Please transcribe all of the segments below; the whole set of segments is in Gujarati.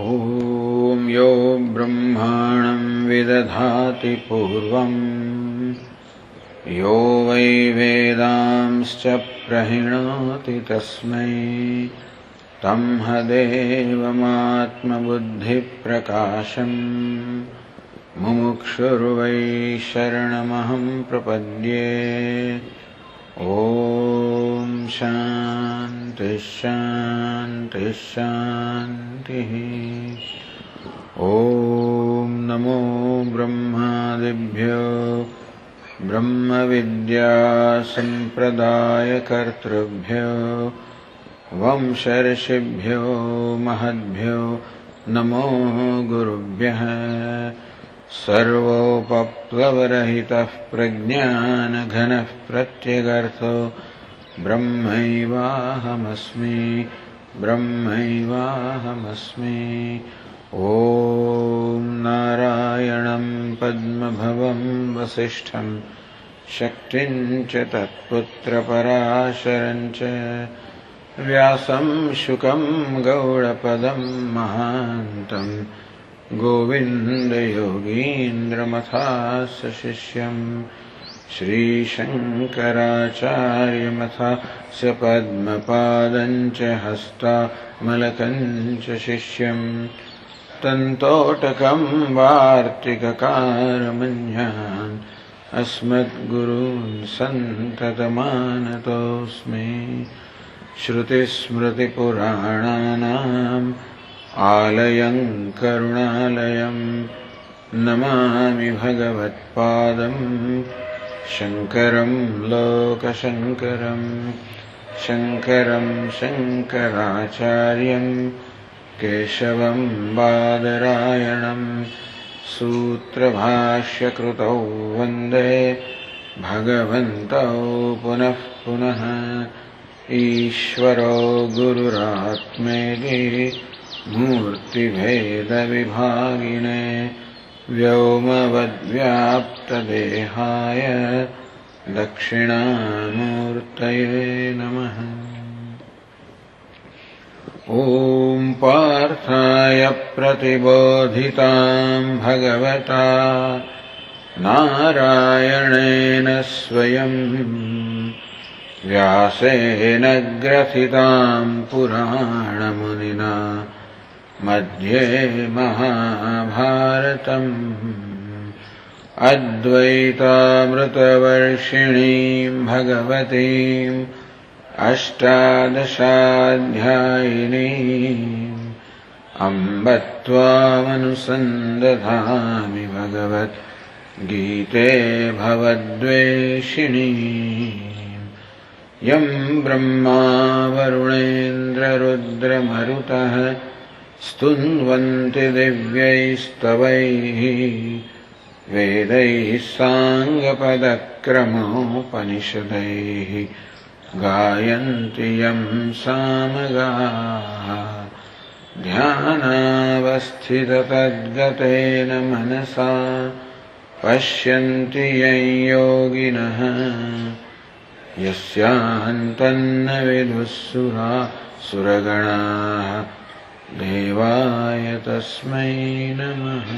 ॐ यो ब्रह्माणं विदधाति पूर्वं यो वै वेदांश्च प्रणीणाति तस्मै तमहदेवमात्मबुद्धिप्रकाशम् मुमुक्षुर्वै शरणमहं प्रपद्ये। ॐ शान्ति शान्ति शान्तिः। ॐ नमो ब्रह्मादिभ्यो ब्रह्मविद्यासम्प्रदायकर्तृभ्यो वंशर्षिभ्यो महद्भ्यो नमो गुरुभ्यः। सर्वोपप्लवरहितः प्रज्ञानघनः प्रत्यगर्थो ब्रह्मैवाहमस्मि ब्रह्मैवाहमस्मि। ॐ नारायणं पद्मभवं वसिष्ठं शक्तिं च तत्पुत्रपराशरं च व्यासं शुकं गौडपदं महान्तं गोविन्दयोगीन्द्रमथास्य शिष्यं श्रीशङ्कराचार्यमथास्य पद्मपादं च हस्तामलकं च शिष्यं तन्तोटकं वार्तिककारमन्यान् अस्मद्गुरून् सन्ततमानतोऽस्मि। श्रुतिस्मृतिपुराणानाम् आलयं करुणालयं नमामि भगवत्पादं शङ्करं लोकशङ्करं शङ्करं शङ्कराचार्यं केशवं बादरायणं सूत्रभाष्यकृतौ वन्दे भगवन्तौ पुनः पुनः। ईश्वरो गुरुरात्मेति मूर्तिभेदविभागिने व्योमवद्व्याप्तदेहाय दक्षिणामूर्तये नमः। ॐ पार्थाय प्रतिबोधितां भगवता नारायणेन स्वयं व्यासेन ग्रथितां पुराणमुनिना मध्ये महाभारतम् अद्वैतामृतवर्षिणीं भगवतीम् अष्टादशाध्यायिनीम् अम्ब त्वामनुसन्दधामि भगवद्गीते भवद्वेषिणीम्। यं ब्रह्मा वरुणेन्द्ररुद्रमरुतः स्तुन्वन्ति दिव्यैस्तवैः वेदैः साङ्गपदक्रमोपनिषदैः गायन्ति यं सामगाः। ध्यानावस्थिततद्गतेन मनसा पश्यन्ति यं योगिनः यस्यान्तन्न विदुःसुरासुरगणाः देवाय तस्मै नमः।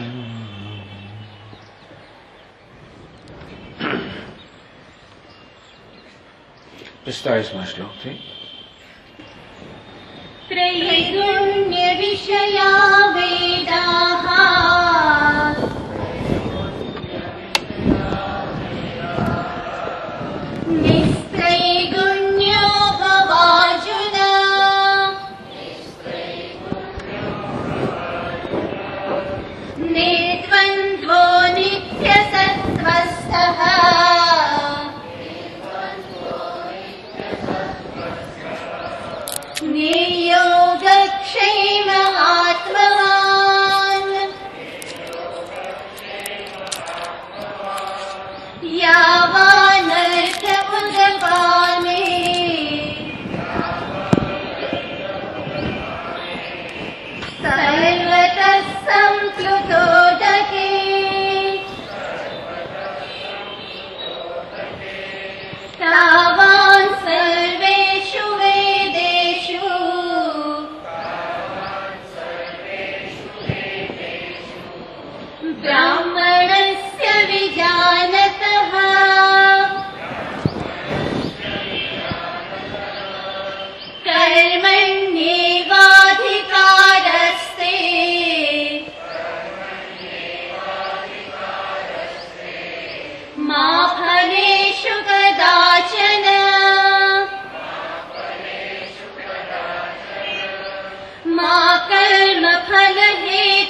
पिस्तालीसवां श्लोक थी। त्रैगुण्य विषया वेदाः निस्त्रैगुण्यो भवार्जुन निर्द्वन्द्वो नित्यसत्त्वस्थः निर्योगक्षेम आत्मवान् यावानर्थ उदपाने सर्वतः सम्प्लुतोदके तावान् सर्वेषु वेदेषु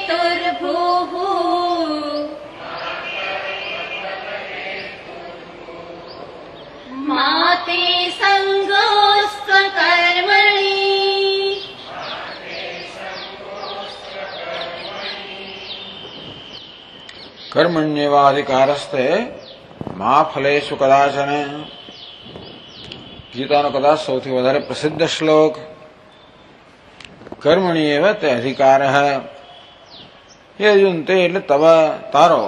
हेतुर्भूः मा ते सङ्गोऽस्त्वकर्मणि કર્મણ્યેવાધિકારસ્તે મા ફલેષુ કદાચન. ગીતાનો કદાચ સૌથી વધારે પ્રસિદ્ધ શ્લોક. કર્મણ્યેવ તે અધિકાર. હે અર્જુન, તે એટલે તવ તારો.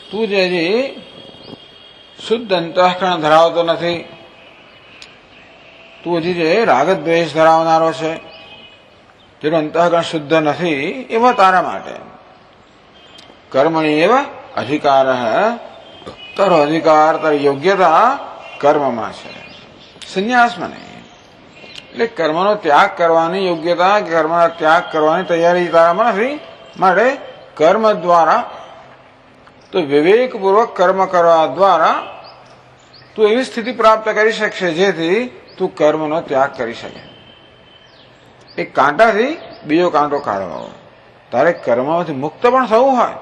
તું જે હજી શુદ્ધ અંતઃકરણ ધરાવતો નથી, તું હજી જે રાગદ્વેષ ધરાવનારો છે, જેનું અંતઃકરણ શુદ્ધ નથી, એવા તારા માટે કર્મણી એવા અધિકાર. તારો અધિકાર, તારી યોગ્યતા કર્મમાં છે, સંન્યાસમાં નહીં. એટલે કર્મનો ત્યાગ કરવાની યોગ્યતા, કર્મનો ત્યાગ કરવાની તૈયારી તારામાં નથી. માટે કર્મ દ્વારા, તો વિવેકપૂર્વક કર્મ કરવા દ્વારા તું એવી સ્થિતિ પ્રાપ્ત કરી શકશે જેથી તું કર્મનો ત્યાગ કરી શકે. એક કાંટાથી બીજો કાંટો કાઢવો, તારે કર્મમાંથી મુક્ત પણ થવું હોય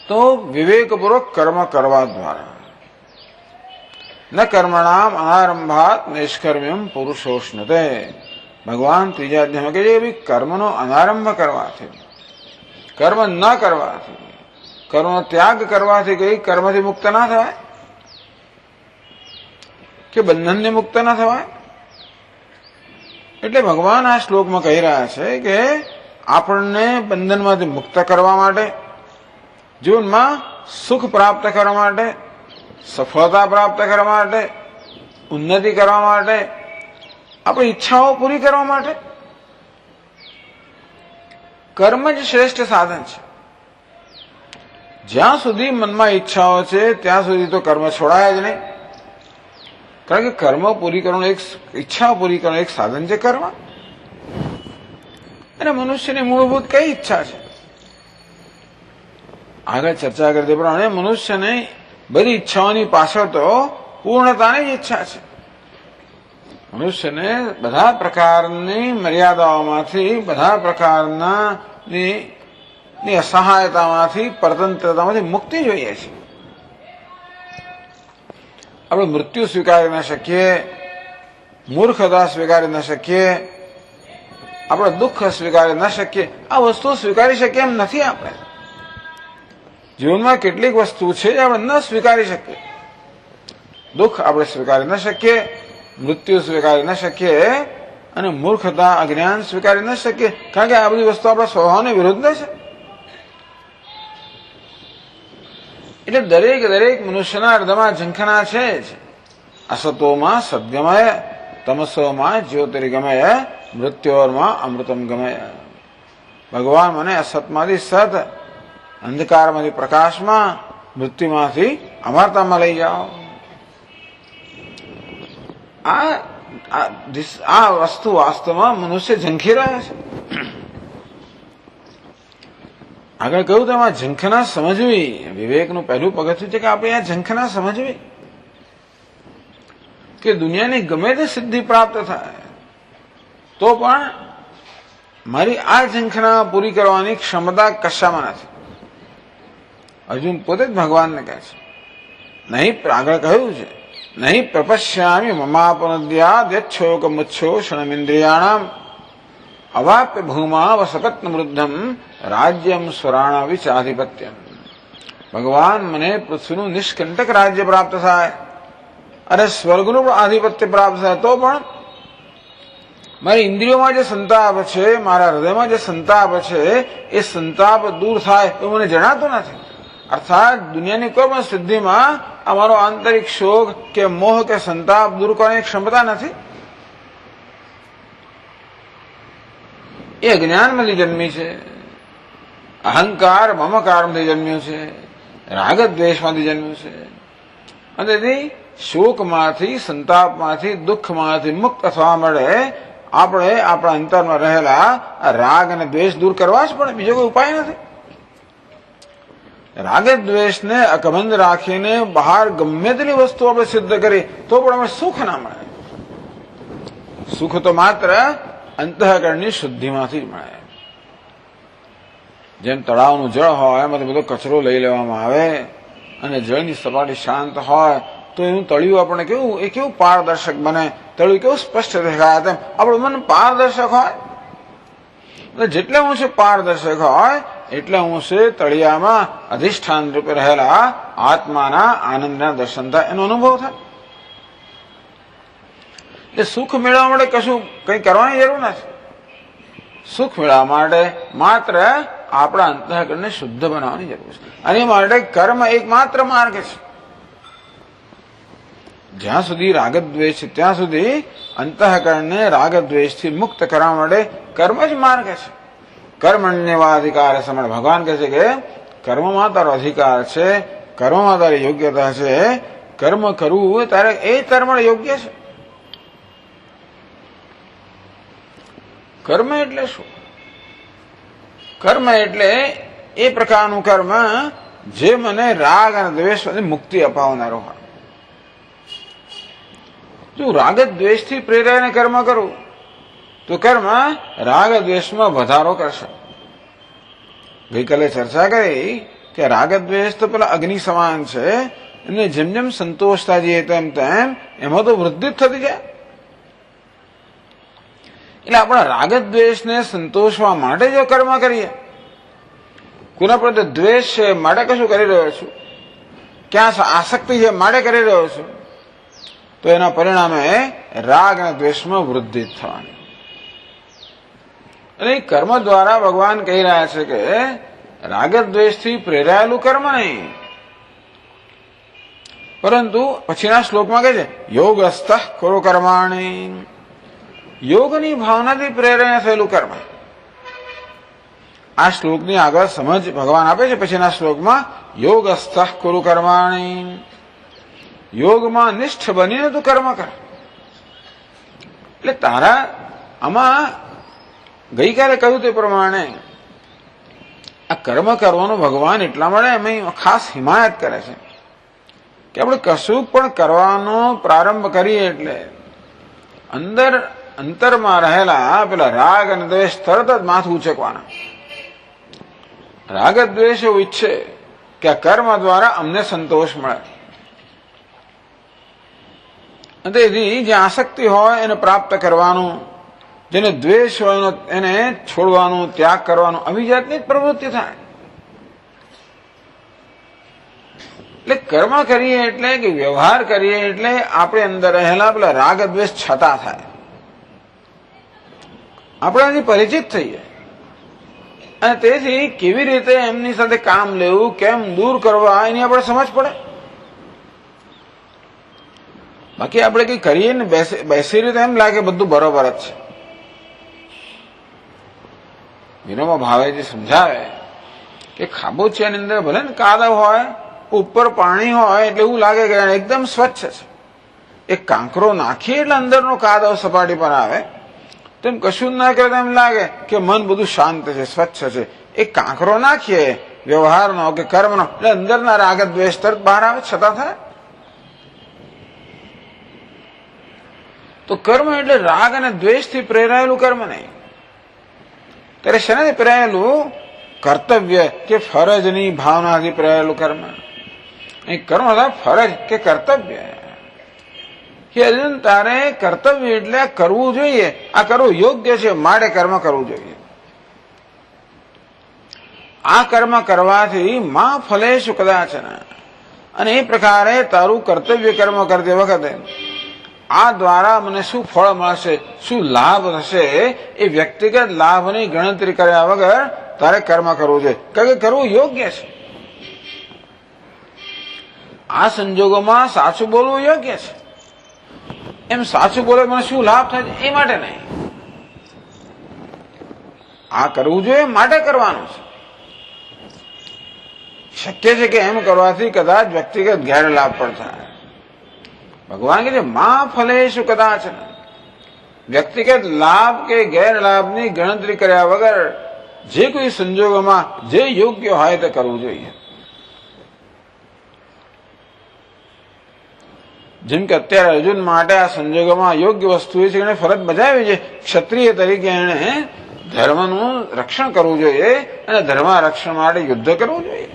તો વિવેકપૂર્વક કર્મ કરવા દ્વારા. ન કર્મણામ અનારંભાત નિષ્કર્મ્યમ પુરુષોષ્ણતે. ભગવાન ત્રીજા અધ્યાયમાં કહે છે કે કર્મનો અનારંભ કરવાથી, કર્મ ન કરવાથી, કર્મનો ત્યાગ કરવાથી કઈ કર્મથી મુક્ત ના થવાય કે બંધનને મુક્ત ના થવાય. એટલે ભગવાન આ શ્લોકમાં કહી રહ્યા છે કે આપણને બંધનમાંથી મુક્ત કરવા માટે, જીવનમાં સુખ પ્રાપ્ત કરવા માટે, સફળતા પ્રાપ્ત કરવા માટે, ઉન્નતિ કરવા માટે, આપણી ઈચ્છાઓ પૂરી કરવા માટે કર્મ જ શ્રેષ્ઠ સાધન છે. જ્યાં સુધી મનમાં ઈચ્છાઓ છે ત્યાં સુધી તો કર્મ છોડાય જ નહીં. કારણ કે કર્મ પૂરી કરવાનું એક, ઈચ્છા પૂરી કરવાનું એક સાધન છે કર્મ. અને મનુષ્યની મૂળભૂત કઈ ઈચ્છા છે આગળ ચર્ચા કરતી પ્રમાણે મનુષ્યને બધી ઈચ્છાઓની પાછળ તો પૂર્ણતાની જ ઈચ્છા છે. મનુષ્યને બધા પ્રકારની મર્યાદાઓમાંથી, બધા પ્રકારના અસહાયતામાંથી, પરતંત્રતામાંથી મુક્તિ જોઈએ છે. આપણે મૃત્યુ સ્વીકારી ન શકીએ, મૂર્ખતા સ્વીકારી ન શકીએ, આપણે દુઃખ સ્વીકારી ન શકીએ. આ વસ્તુ સ્વીકારી શકીએ એમ નથી. આપણે જીવનમાં કેટલીક વસ્તુ છે જે આપણે ન સ્વીકારી શકીએ. દુઃખ આપણે સ્વીકારી ન શકીએ, મૃત્યુ સ્વીકારી ન શકીએ, અને મૂર્ખતા, અજ્ઞાન સ્વીકારી ન શકીએ. કારણ કે આ બધી વસ્તુ આપણા સ્વભાવને વિરુદ્ધ છે. એટલે દરેક મનુષ્યના હૃદયમાં ઝંખના છે જ. અસતોમાં સદ્ગમય, તમસોમાં જ્યોતિર્ગમય, મૃત્યોરમાં અમૃતમ ગમય. ભગવાન મને અસતમાંથી સત, અંધકારમાંથી પ્રકાશમાં, મૃત્યુમાંથી અમરતામાં લઈ જાઓ. આ વસ્તુ વાસ્તવમાં મનુષ્ય ઝંખી રહ્યા છે. આગળ કહ્યું તો એમાં ઝંખના સમજવી, વિવેકનું પહેલું પગથિયું છે કે આપણે આ ઝંખના સમજવી કે દુનિયાની ગમે તે સિદ્ધિ પ્રાપ્ત થાય તો પણ મારી આ ઝંખના પૂરી કરવાની ક્ષમતા કશામાં નથી. અર્જુન પોતે જ ભગવાનને કહે છે, નહીં, આગળ કહ્યું છે, નહીં પ્રપશ્યામી મમાપનદ્યાદ યચ્છોક મુચ્છો ક્ષણમિન્દ્રિયાણામ અવાપ્ય ભૂમા વસપત્ન વૃદ્ધમ રાજ્યમ સ્વરાણા વિચાધિપત્યમ. ભગવાન મને પૃથ્વીનું નિષ્કંટક રાજ્ય પ્રાપ્ત થાય અને સ્વર્ગનું પણ આધિપત્ય પ્રાપ્ત થાય તો પણ મારી ઇન્દ્રિયોમાં જે સંતાપ છે, મારા હૃદયમાં જે સંતાપ છે, એ સંતાપ દૂર થાય એવું મને જણાતું નથી. અર્થાત દુનિયાની કોઈ પણ સિદ્ધિમાં અમારો આંતરિક શોક કે મોહ કે સંતાપ દૂર કરવાની ક્ષમતા નથી. એ અજ્ઞાનમાંથી જન્મી છે, અહંકાર મમકારમાંથી જન્મ્યું છે, રાગદ્વેષમાંથી જન્મ્યું છે. અને તેથી શોકમાંથી, સંતાપમાંથી, દુઃખમાંથી મુક્ત થવા મળે આપણે આપણા અંતરમાં રહેલા રાગ અને દ્વેષ દૂર કરવા જ પડે. બીજો કોઈ ઉપાય નથી. રાગ દ્વેષને અકબંધ રાખીને બહાર ગમે તેટલી વસ્તુ આપણે સિદ્ધ કરી તો પણ અમે સુખ ના મળે. સુખ તો માત્ર અંતઃકરણની શુદ્ધિમાંથી મળે. જેમ તળાવનું જળ હોય એમાંથી બધો કચરો લઈ લેવામાં આવે અને જળની સપાટી શાંત હોય તો એનું તળિયું આપણે કેવું પારદર્શક બને, તળિયું કેવું સ્પષ્ટ દેખાય. તેમ આપણું મન પારદર્શક હોય. જેટલે ઊંચે પારદર્શક હોય એટલે ઊંચે તળિયામાં અધિષ્ઠાન રૂપે રહેલા આત્માના આનંદના દર્શન થાય, એનો અનુભવ થાય. એટલે સુખ મેળવવા માટે કશું કંઈ કરવાની જરૂર નથી. સુખ મેળવવા માટે માત્ર આપણા અંતઃકરણને શુદ્ધ બનાવવાની જરૂર છે. અને એ માટે કર્મ એકમાત્ર માર્ગ છે. જ્યાં સુધી રાગદ્વેષ છે ત્યાં સુધી અંતઃકરણને રાગદ્વેષથી મુક્ત કરવા માટે કર્મ જ માર્ગ છે. કર્મણ્યવાધિકાર સમય ભગવાન કહે છે કે કર્મમાં તારો અધિકાર છે, કર્મમાં તારી યોગ્યતા છે. કર્મ કરવું તારે એ કર્મ યોગ્ય છે. કર્મ એટલે શું? કર્મ એટલે એ પ્રકારનું કર્મ જે મને રાગ અને દ્વેષમાંથી મુક્તિ અપાવનારો હોય. જો રાગ દ્વેષથી પ્રેરાઈને કર્મ કરું તો કર્મ રાગ દ્વેષમાં વધારો કરશે. ગઈકાલે ચર્ચા કરી કે રાગ દ્વેષ તો પેલા અગ્નિ સમાન છે, એને જેમ જેમ સંતોષતા જઈએ તેમ તેમ એમાં તો વૃદ્ધિ જ થતી જાય. એટલે આપણા રાગ દ્વેષને સંતોષવા માટે જો કર્મ કરીએ, કોના પ્રત્યે દ્વેષ છે માટે કશું કરી રહ્યો છું, ક્યાં આસક્તિ છે માટે કરી રહ્યો છું, તો એના પરિણામે રાગ અને દ્વેષમાં વૃદ્ધિ થવાની. અને કર્મ દ્વારા ભગવાન કહી રહ્યા છે કે રાગ દ્વેષથી પ્રેરાયેલું કર્મ નહીં, પરંતુ પછીના શ્લોકમાં કહે છે યોગસ્થ કુરુ કર્માણિ. યોગની ભાવનાથી પ્રેરણા થયેલું કર્મ. આ શ્લોકની આગળ સમજ ભગવાન આપે છે પછીના શ્લોકમાં યોગસ્થ કુરુ કર્માણિ. યોગમાં નિષ્ઠ બનીને તું કર્મ કર. એટલે તારા આમાં ગઈકાલે કહ્યું તે પ્રમાણે આ કર્મ કરવાનું ભગવાન એટલા માટે અમે ખાસ હિમાયત કરે છે કે આપણે કશું પણ કરવાનો પ્રારંભ કરીએ એટલે અંતરમાં રહેલા પેલા રાગ અને દ્વેષ તરત જ માથું ઉચકવાના. રાગ દ્વેષ એવું ઈચ્છે કે આ કર્મ દ્વારા અમને સંતોષ મળે. તેથી જે આસક્તિ હોય એને પ્રાપ્ત કરવાનું, જેને દ્વેષ હોય એને છોડવાનું, ત્યાગ કરવાનું, આવી જાતની જ પ્રવૃત્તિ થાય. એટલે કર્મ કરીએ એટલે કે વ્યવહાર કરીએ એટલે આપણે અંદર રહેલા પેલા રાગ દ્વેષ છતાં થાય, આપણે એની પરિચિત થઈએ. અને તેથી કેવી રીતે એમની સાથે કામ લેવું, કેમ દૂર કરવા, એની આપણે સમજ પડે. બાકી આપણે કઈ કરીએ ને બેસી રીતે એમ લાગે બધું બરોબર જ છે. વિનોબા ભાવેજી સમજાવે કે ખાબોચિયાની અંદર ભલે ને કાદવ હોય, ઉપર પાણી હોય એટલે એવું લાગે કે એકદમ સ્વચ્છ છે. એક કાંકરો નાખીએ એટલે અંદરનો કાદવ સપાટી પર આવે, તેમ કશું ના કરે એમ લાગે કે મન બધું શાંત છે, સ્વચ્છ છે. એક કાંકરો નાખીએ વ્યવહારનો કે કર્મનો એટલે અંદરના રાગ દ્વેષ તરત બહાર આવે, છતાં થાય. તો કર્મ એટલે રાગ અને દ્વેષથી પ્રેરાયેલું કર્મ નહીં. ત્યારે શેનાથી પ્રેરાયેલું? કર્તવ્ય કે ફરજની ભાવનાથી પ્રેરાયેલું કર્મ. અહીં કર્મ ફરજ કે કર્તવ્ય કે અર્જુન તારે કર્તવ્ય એટલે કરવું જોઈએ, આ કરવું યોગ્ય છે માટે કર્મ કરવું જોઈએ. આ કર્મ કરવાથી માં ફલેશુ કદાચન. અને એ પ્રકારે તારું કર્તવ્ય કર્મ કરતી વખતે આ દ્વારા મને શું ફળ મળશે, શું લાભ થશે, એ વ્યક્તિગત લાભની ગણતરી કર્યા વગર તારે કર્મ કરવું જોઈએ, કારણ કે કરવું યોગ્ય છે. આ સંજોગોમાં સાચું બોલવું યોગ્ય છે. એમ સાચું બોલે મને શું લાભ થાય એ માટે નહીં, આ કરવું જોઈએ માટે કરવાનું છે. શક્ય છે કે એમ કરવાથી કદાચ વ્યક્તિગત ગેરલાભ પણ થાય. ભગવાન કહે છે માં ફલેશુ કદાચ. વ્યક્તિગત લાભ કે ગેરલાભની ગણતરી કર્યા વગર જે કોઈ સંજોગોમાં જે યોગ્ય હોય તે કરવું જોઈએ. જેમ કે અત્યારે અર્જુન માટે આ સંજોગોમાં યોગ્ય વસ્તુ એ છે કે એને ફરજ બજાવી છે. ક્ષત્રિય તરીકે એને ધર્મનું રક્ષણ કરવું જોઈએ અને ધર્મ રક્ષણ માટે યુદ્ધ કરવું જોઈએ.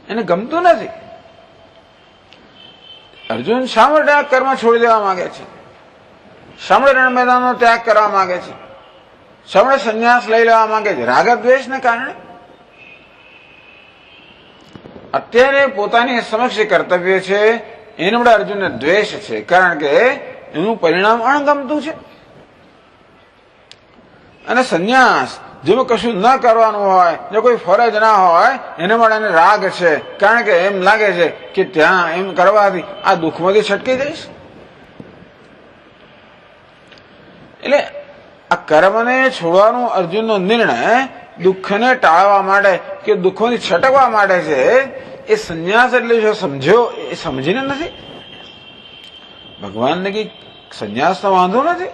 એને ગમતું નથી. અર્જુન શા માટે આ કર્મ છોડી દેવા માંગે છે? શા માટે રણ મેદાનનો ત્યાગ કરવા માંગે છે? શા માટે સંન્યાસ લઈ લેવા માંગે છે? રાગ દ્વેષને કારણે. અત્યારે પોતાની સમક્ષ કર્તવ્ય છે એના માટે અર્જુનને દ્વેષ છે, કારણ કે એનું પરિણામ અણગમતું છે. અને સંન્યાસ જેમાં કશું ન કરવાનું હોય, જો કોઈ ફરજ ના હોય, એના માટે એને રાગ છે, કારણ કે એમ લાગે છે કે ત્યાં એમ કરવાથી આ દુઃખમાંથી છટકી જઈશ. એટલે આ કર્મને છોડવાનો અર્જુનનો નિર્ણય દુઃખને ટાળવા માટે કે દુઃખોથી છટકવા માટે છે. એ સંન્યાસ એટલે જો સમજ્યો એ સમજીને નથી. ભગવાનને કઈ સંન્યાસનો વાંધો નથી.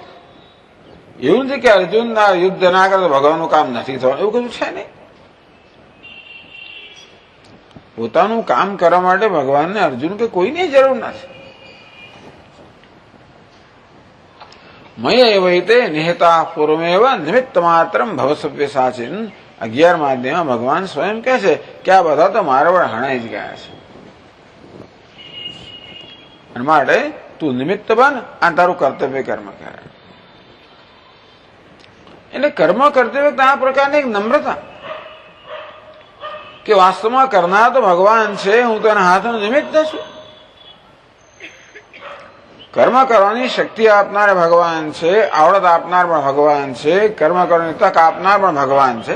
એવું નથી કે અર્જુન યુદ્ધ ના કરે તો ભગવાનનું કામ નથી થવાનું, એવું કશું છે નહીં. પોતાનું કામ કરવા માટે ભગવાનને અર્જુન કે કોઈની જરૂર નથી. મય વૈતે નિહતા પૂર્વમેવ નિમિત્ત માત્રમ ભવસવ્ય સાચિન. 11મા અધ્યાયમાં ભગવાન સ્વયં કહે છે કે આ બધા તો મારા વડે હણાઈ જ ગયા છે. અને માટે તું નિમિત્ત બન અને તારું કર્તવ્ય કર્મ કરે. એટલે કર્મ કરતી વખતે આ પ્રકારની એક નમ્રતા કે વાસ્તવમાં કરનાર તો ભગવાન છે, હું તો એના હાથનું નિમિત્ત છું. કર્મ કરવાની શક્તિ આપનાર ભગવાન છે, આવડત આપનાર પણ ભગવાન છે, કર્મ કરવાની તક આપનાર પણ ભગવાન છે,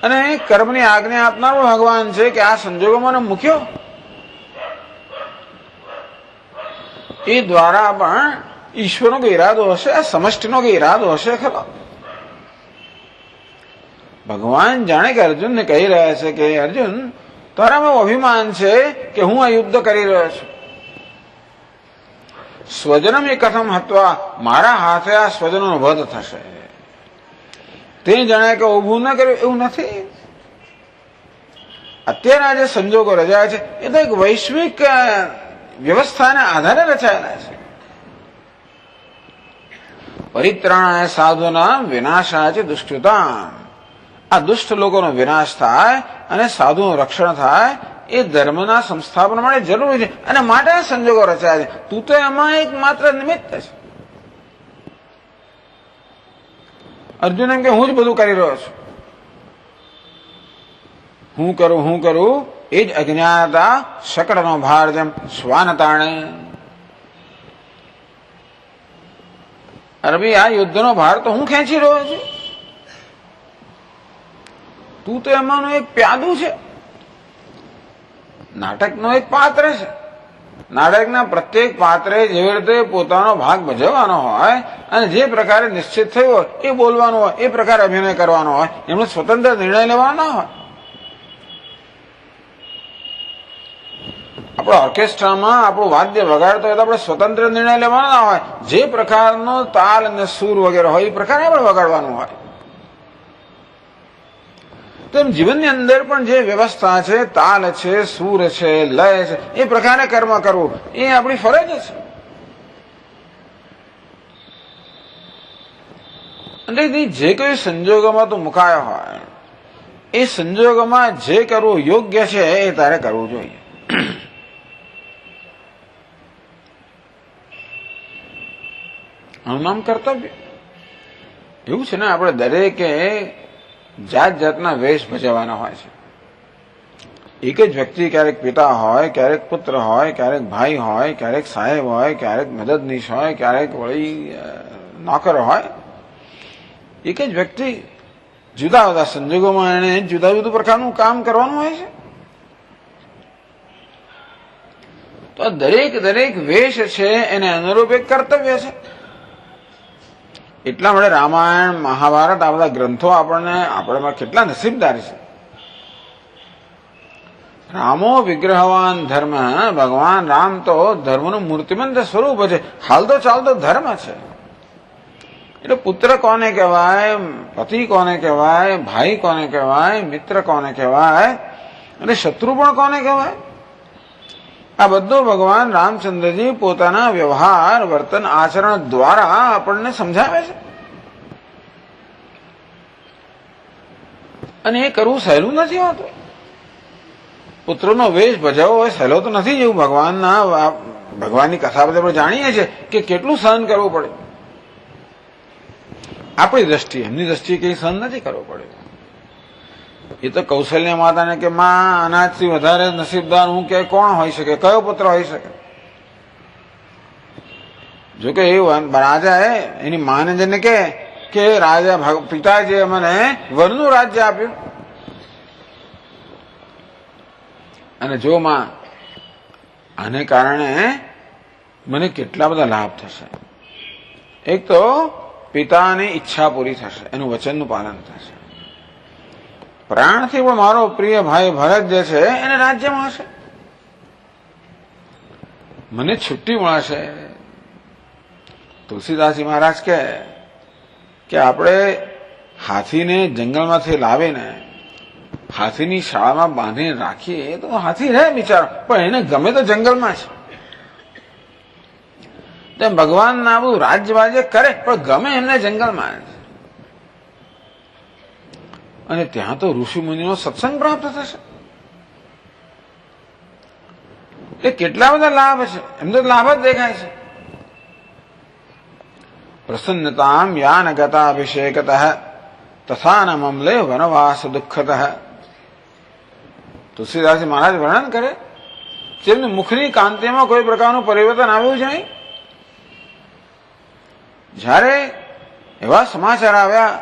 અને કર્મની આજ્ઞા આપનાર પણ ભગવાન છે કે આ સંજોગોમાં મૂક્યો એ દ્વારા પણ ઈશ્વરનો કોઈ ઈરાદો હશે, આ સમષ્ટિનો કોઈ ઈરાદો હશે ખરો. ભગવાન જાણે કે અર્જુનને કહી રહ્યા છે કે અર્જુન, તારામાં અભિમાન છે કે હું આ યુદ્ધ કરી રહ્યો છું. સ્વજનમ એ કથમ હત્વા, મારા હાથે આ સ્વજનોનો વધ થશે. તે જણાય કે ઉભું ન કર્યું એવું નથી. અત્યારે આ જે સંજોગો રચાયા છે એ તો એક વૈશ્વિક વ્યવસ્થાના આધારે રચાયેલા છે. પરિત્રાણાય સાધુના વિનાશાય દુષ્કૃતામ. આ દુષ્ટ લોકોનો વિનાશ થાય અને સાધુનું રક્ષણ થાય એ ધર્મના સંસ્થાપન માટે જરૂરી છે, અને માટે આ સંજોગો રચાયા છે. તું તો એમાં એક માત્ર નિમિત્ત છે. અર્જુન એમ કે હું જ બધું કરી રહ્યો છું. હું કરું એ જ અજ્ઞાનતા શકળનો ભાર જેમ શ્વાન તાણે. અરે ભાઈ, આ યુદ્ધનો ભાર તો હું ખેંચી રહ્યો છું. તું તો એમાંનું એક પ્યાદું છે. નાટકનો એક પાત્ર છે. નાટકના પ્રત્યેક પાત્રે જેવી રીતે પોતાનો ભાગ ભજવવાનો હોય અને જે પ્રકારે નિશ્ચિત થયું હોય એ બોલવાનું હોય, એ પ્રકારે અભિનય કરવાનો હોય, એમનો સ્વતંત્ર નિર્ણય લેવાનો ના હોય. આપણો ઓર્કેસ્ટ્રામાં આપણું વાદ્ય વગાડતો હોય તો આપણે સ્વતંત્ર નિર્ણય લેવાનો ના હોય. જે પ્રકારનો તાલ અને સૂર વગેરે હોય એ પ્રકારે આપણે વગાડવાનું હોય. તો એમ જીવનની અંદર પણ જે વ્યવસ્થા છે, તાલ છે, સૂર છે, લય છે, એ પ્રકારે કર્મ કરવું એ આપણી ફરજ છે. અને જે કોઈ સંજોગોમાં તું મુકાયો હોય એ સંજોગોમાં જે કરવું યોગ્ય છે એ તારે કરવું જોઈએ. આનું નામ કર્તવ્ય. એવું છે ને, આપણે દરેકે જાત જાતના વેશ ભજવવાના હોય છે. એક જ વ્યક્તિ ક્યારેક પિતા હોય, ક્યારેક પુત્ર હોય, ક્યારેક ભાઈ હોય, ક્યારેક સાહેબ હોય, ક્યારેક મદદનીશ હોય, ક્યારેક વળી નોકર હોય. એક જ વ્યક્તિ જુદા જુદા સંજોગોમાં એને જુદા જુદા પ્રકારનું કામ કરવાનું હોય છે. તો દરેક વેશ છે એને અનુરૂપ એક કર્તવ્ય છે. એટલા માટે રામાયણ, મહાભારત આ બધા ગ્રંથો આપણે કેટલા નસીબદાર છે. રામો વિગ્રહવાન ધર્મ. ભગવાન રામ તો ધર્મનું મૂર્તિમંત સ્વરૂપ છે, હાલતો ચાલતો ધર્મ છે. એટલે પુત્ર કોને કહેવાય, પતિ કોને કહેવાય, ભાઈ કોને કહેવાય, મિત્ર કોને કહેવાય અને શત્રુ પણ કોને કહેવાય, આ બધું ભગવાન રામચંદ્રજી પોતાના વ્યવહાર વર્તન આચરણ દ્વારા આપણને સમજાવે છે. અને એ કરવું સહેલું નથી હોતું. પુત્રનો વેશ ભજવો હોય સહેલો તો નથી. જેવું ભગવાનની કથા બધા આપણે જાણીએ છીએ કે કેટલું સહન કરવું પડે. આપણી દ્રષ્ટિએ, એમની દ્રષ્ટિએ કઈ સહન નથી કરવું પડે. એ તો કૌશલ્ય માતાને કે માં અનાજથી વધારે નસીબદાર હું કે કોણ હોઈ શકે, કયો પુત્ર હોઈ શકે? જોકે એ રાજા એની માને જઈને કે રાજા પિતાજીએ મને વનનું રાજ્ય આપ્યું, અને જો માં આને કારણે મને કેટલા બધા લાભ થશે. એક તો પિતાની ઈચ્છા પૂરી થશે, એનું વચનનું પાલન થશે. પ્રાણથી પણ મારો પ્રિય ભાઈ ભરત જે છે એને રાજ્ય મળશે, મને છુટ્ટી મળશે. તુલસીદાસજી મહારાજ કે આપણે હાથીને જંગલમાંથી લાવીને હાથીની શાળામાં બાંધીને રાખીએ તો હાથી રહે બિચારો, પણ એને ગમે તો જંગલમાં છે. તેમ ભગવાન ના બધું રાજ્ય કરે પણ ગમે એમને જંગલમાં છે. અને ત્યાં તો ઋષિ મુનિનો સત્સંગ પ્રાપ્ત થશે. એ કેટલા બધા લાભ છે, એમને લાભ જ દેખાય છે. પ્રસન્નતામ યાન ગતા અભિષેકત તથા ન મમલે વનવાસ દુઃખત. તુલસીદાસજી મહારાજ વર્ણન કરે જેમની મુખની કાંતિમાં કોઈ પ્રકારનું પરિવર્તન આવ્યું છે નહીં. જ્યારે એવા સમાચાર આવ્યા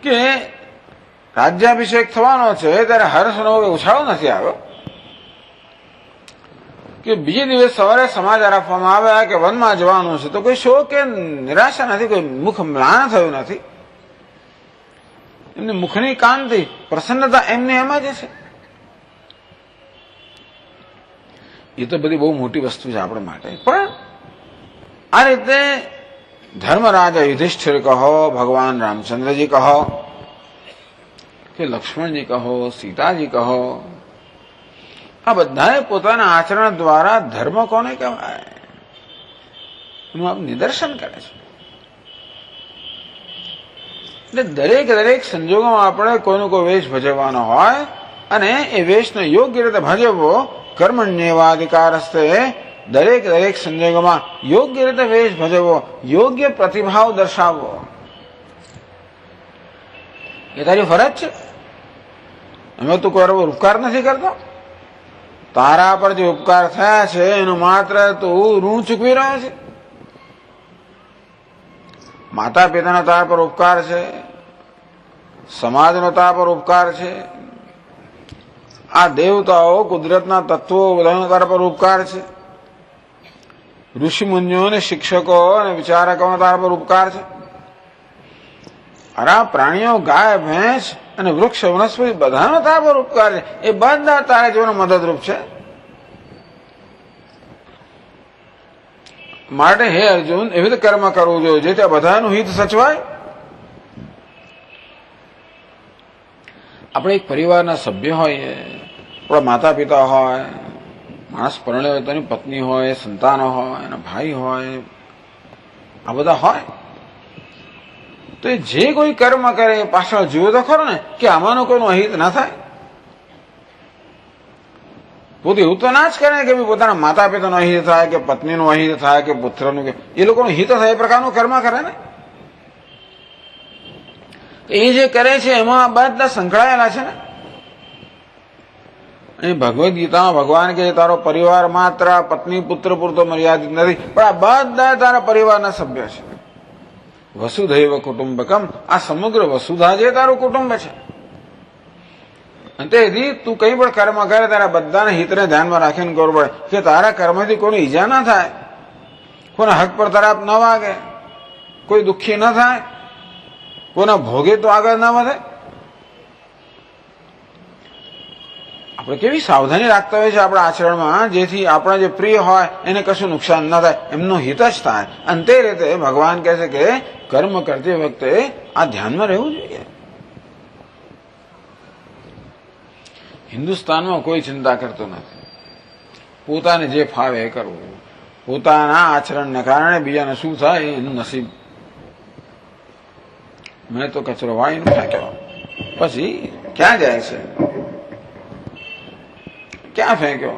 કે રાજ્યાભિષેક થવાનો છે ત્યારે હર્ષનો ઉછાળો નથી આવ્યો. કે બીજે દિવસ સવારે સમાચાર આપવામાં આવ્યા કે વનમાં જવાનું છે તો કોઈ શોક કે નિરાશા નથી, કોઈ મુખ મ્લાન થયું નથી. એમની મુખની કાંતિ પ્રસન્નતા એમને એમાં જ છે. એ તો બધી બહુ મોટી વસ્તુ છે આપણા માટે. પણ આ રીતે ધર્મરાજા યુધિષ્ઠિર કહો, ભગવાન રામચંદ્રજી કહો કે લક્ષ્મણજી કહો, સીતાજી કહો, આ બધાએ પોતાના આચરણ દ્વારા ધર્મ કોને કહેવાય એનું આપ નિદર્શન કરે છે. એટલે દરેક સંજોગોમાં આપણે કોઈનો કોઈ વેશ ભજવવાનો હોય અને એ વેશને યોગ્ય રીતે ભજવવો. કર્મણ્યેવાધિકાર હસ્તે દરેક સંજોગોમાં યોગ્ય રીતે વેશ ભજવવો, યોગ્ય પ્રતિભાવ દર્શાવવો એ તારી ફરજ છે. અમે તું કોઈ ઉપકાર નથી કરતો. તારા પર જે ઉપકાર થયા છે એનું માત્ર તું ઋણ ચૂકવી રહ્યો છે. માતા પિતાનો તારા પર ઉપકાર છે, સમાજનો તારા પર ઉપકાર છે, આ દેવતાઓ કુદરતના તત્વો બધાનો તારા પર ઉપકાર છે, ઋષિ મુનિઓ અને શિક્ષકો અને વિચારકોનો તારા પર ઉપકાર છે. અરે પ્રાણીઓ, ગાય ભેંસ અને વૃક્ષ વનસ્પતિ બધાનો તારા પર ઉપકાર છે. એ બધા તારા જીવન મદદરૂપ છે. માટે હે અર્જુન એવી રીતે કર્મ કરવું જોઈએ જેથી બધાનું હિત સચવાય. આપણે એક પરિવારના સભ્ય હોઈએ, આપણા માતા પિતા હોય, માણસ પરણ્યો હોય તો એની પત્ની હોય, સંતાનો હોય, એના ભાઈ હોય, આ બધા હોય તો એ જે કોઈ કર્મ કરે પાછળ જુએ તો ખરો ને કે આમાંનું કોઈનું અહિત ના થાય. પોતે એવું તો ના જ કરે કે પોતાના માતા પિતાનું અહિત થાય કે પત્નીનું અહિત થાય કે પુત્રનું, કે એ લોકોનું હિત થાય એ પ્રકારનું કર્મ કરે ને. એ જે કરે છે એમાં બધા સંકળાયેલા છે ને. એ ભગવદ્ ગીતામાં ભગવાન કે તારો પરિવાર માત્ર પત્ની પુત્ર પૂરતો મર્યાદિત નથી, પણ આ બધા તારા પરિવારના સભ્ય છે. વસુધૈવ કુટુંબકમ, આ સમગ્ર વસુધા જે તારું કુટુંબ છે. અને તેથી તું કઈ પણ કર્મ કરે તારા બધાના હિતને ધ્યાનમાં રાખીને કરવું પડે કે તારા કર્મથી કોઈની ઈજા ના થાય, કોઈના હક પર તરાપ ન વાગે, કોઈ દુઃખી ન થાય, કોઈના ભોગે તો આગળ ના વધે. આપણે કેવી સાવધાની રાખતા હોય છે આપણા આચરણમાં જેથી આપણા જે પ્રિય હોય એને કશું નુકસાન ન થાય, એમનું હિત જ થાય. અને તે રીતે ભગવાન કહે છે કે કર્મ કરતી વખતે આ ધ્યાનમાં રહેવું જોઈએ. હિન્દુસ્તાનમાં કોઈ ચિંતા કરતો નથી. પોતાને જે ફાવે એ કરવું. પોતાના આચરણને કારણે બીજાને શું થાય એનું નસીબ. મેં તો કચરો વાળીને ફેંક્યો, પછી ક્યાં જાય છે, ક્યાં ફેંક્યો,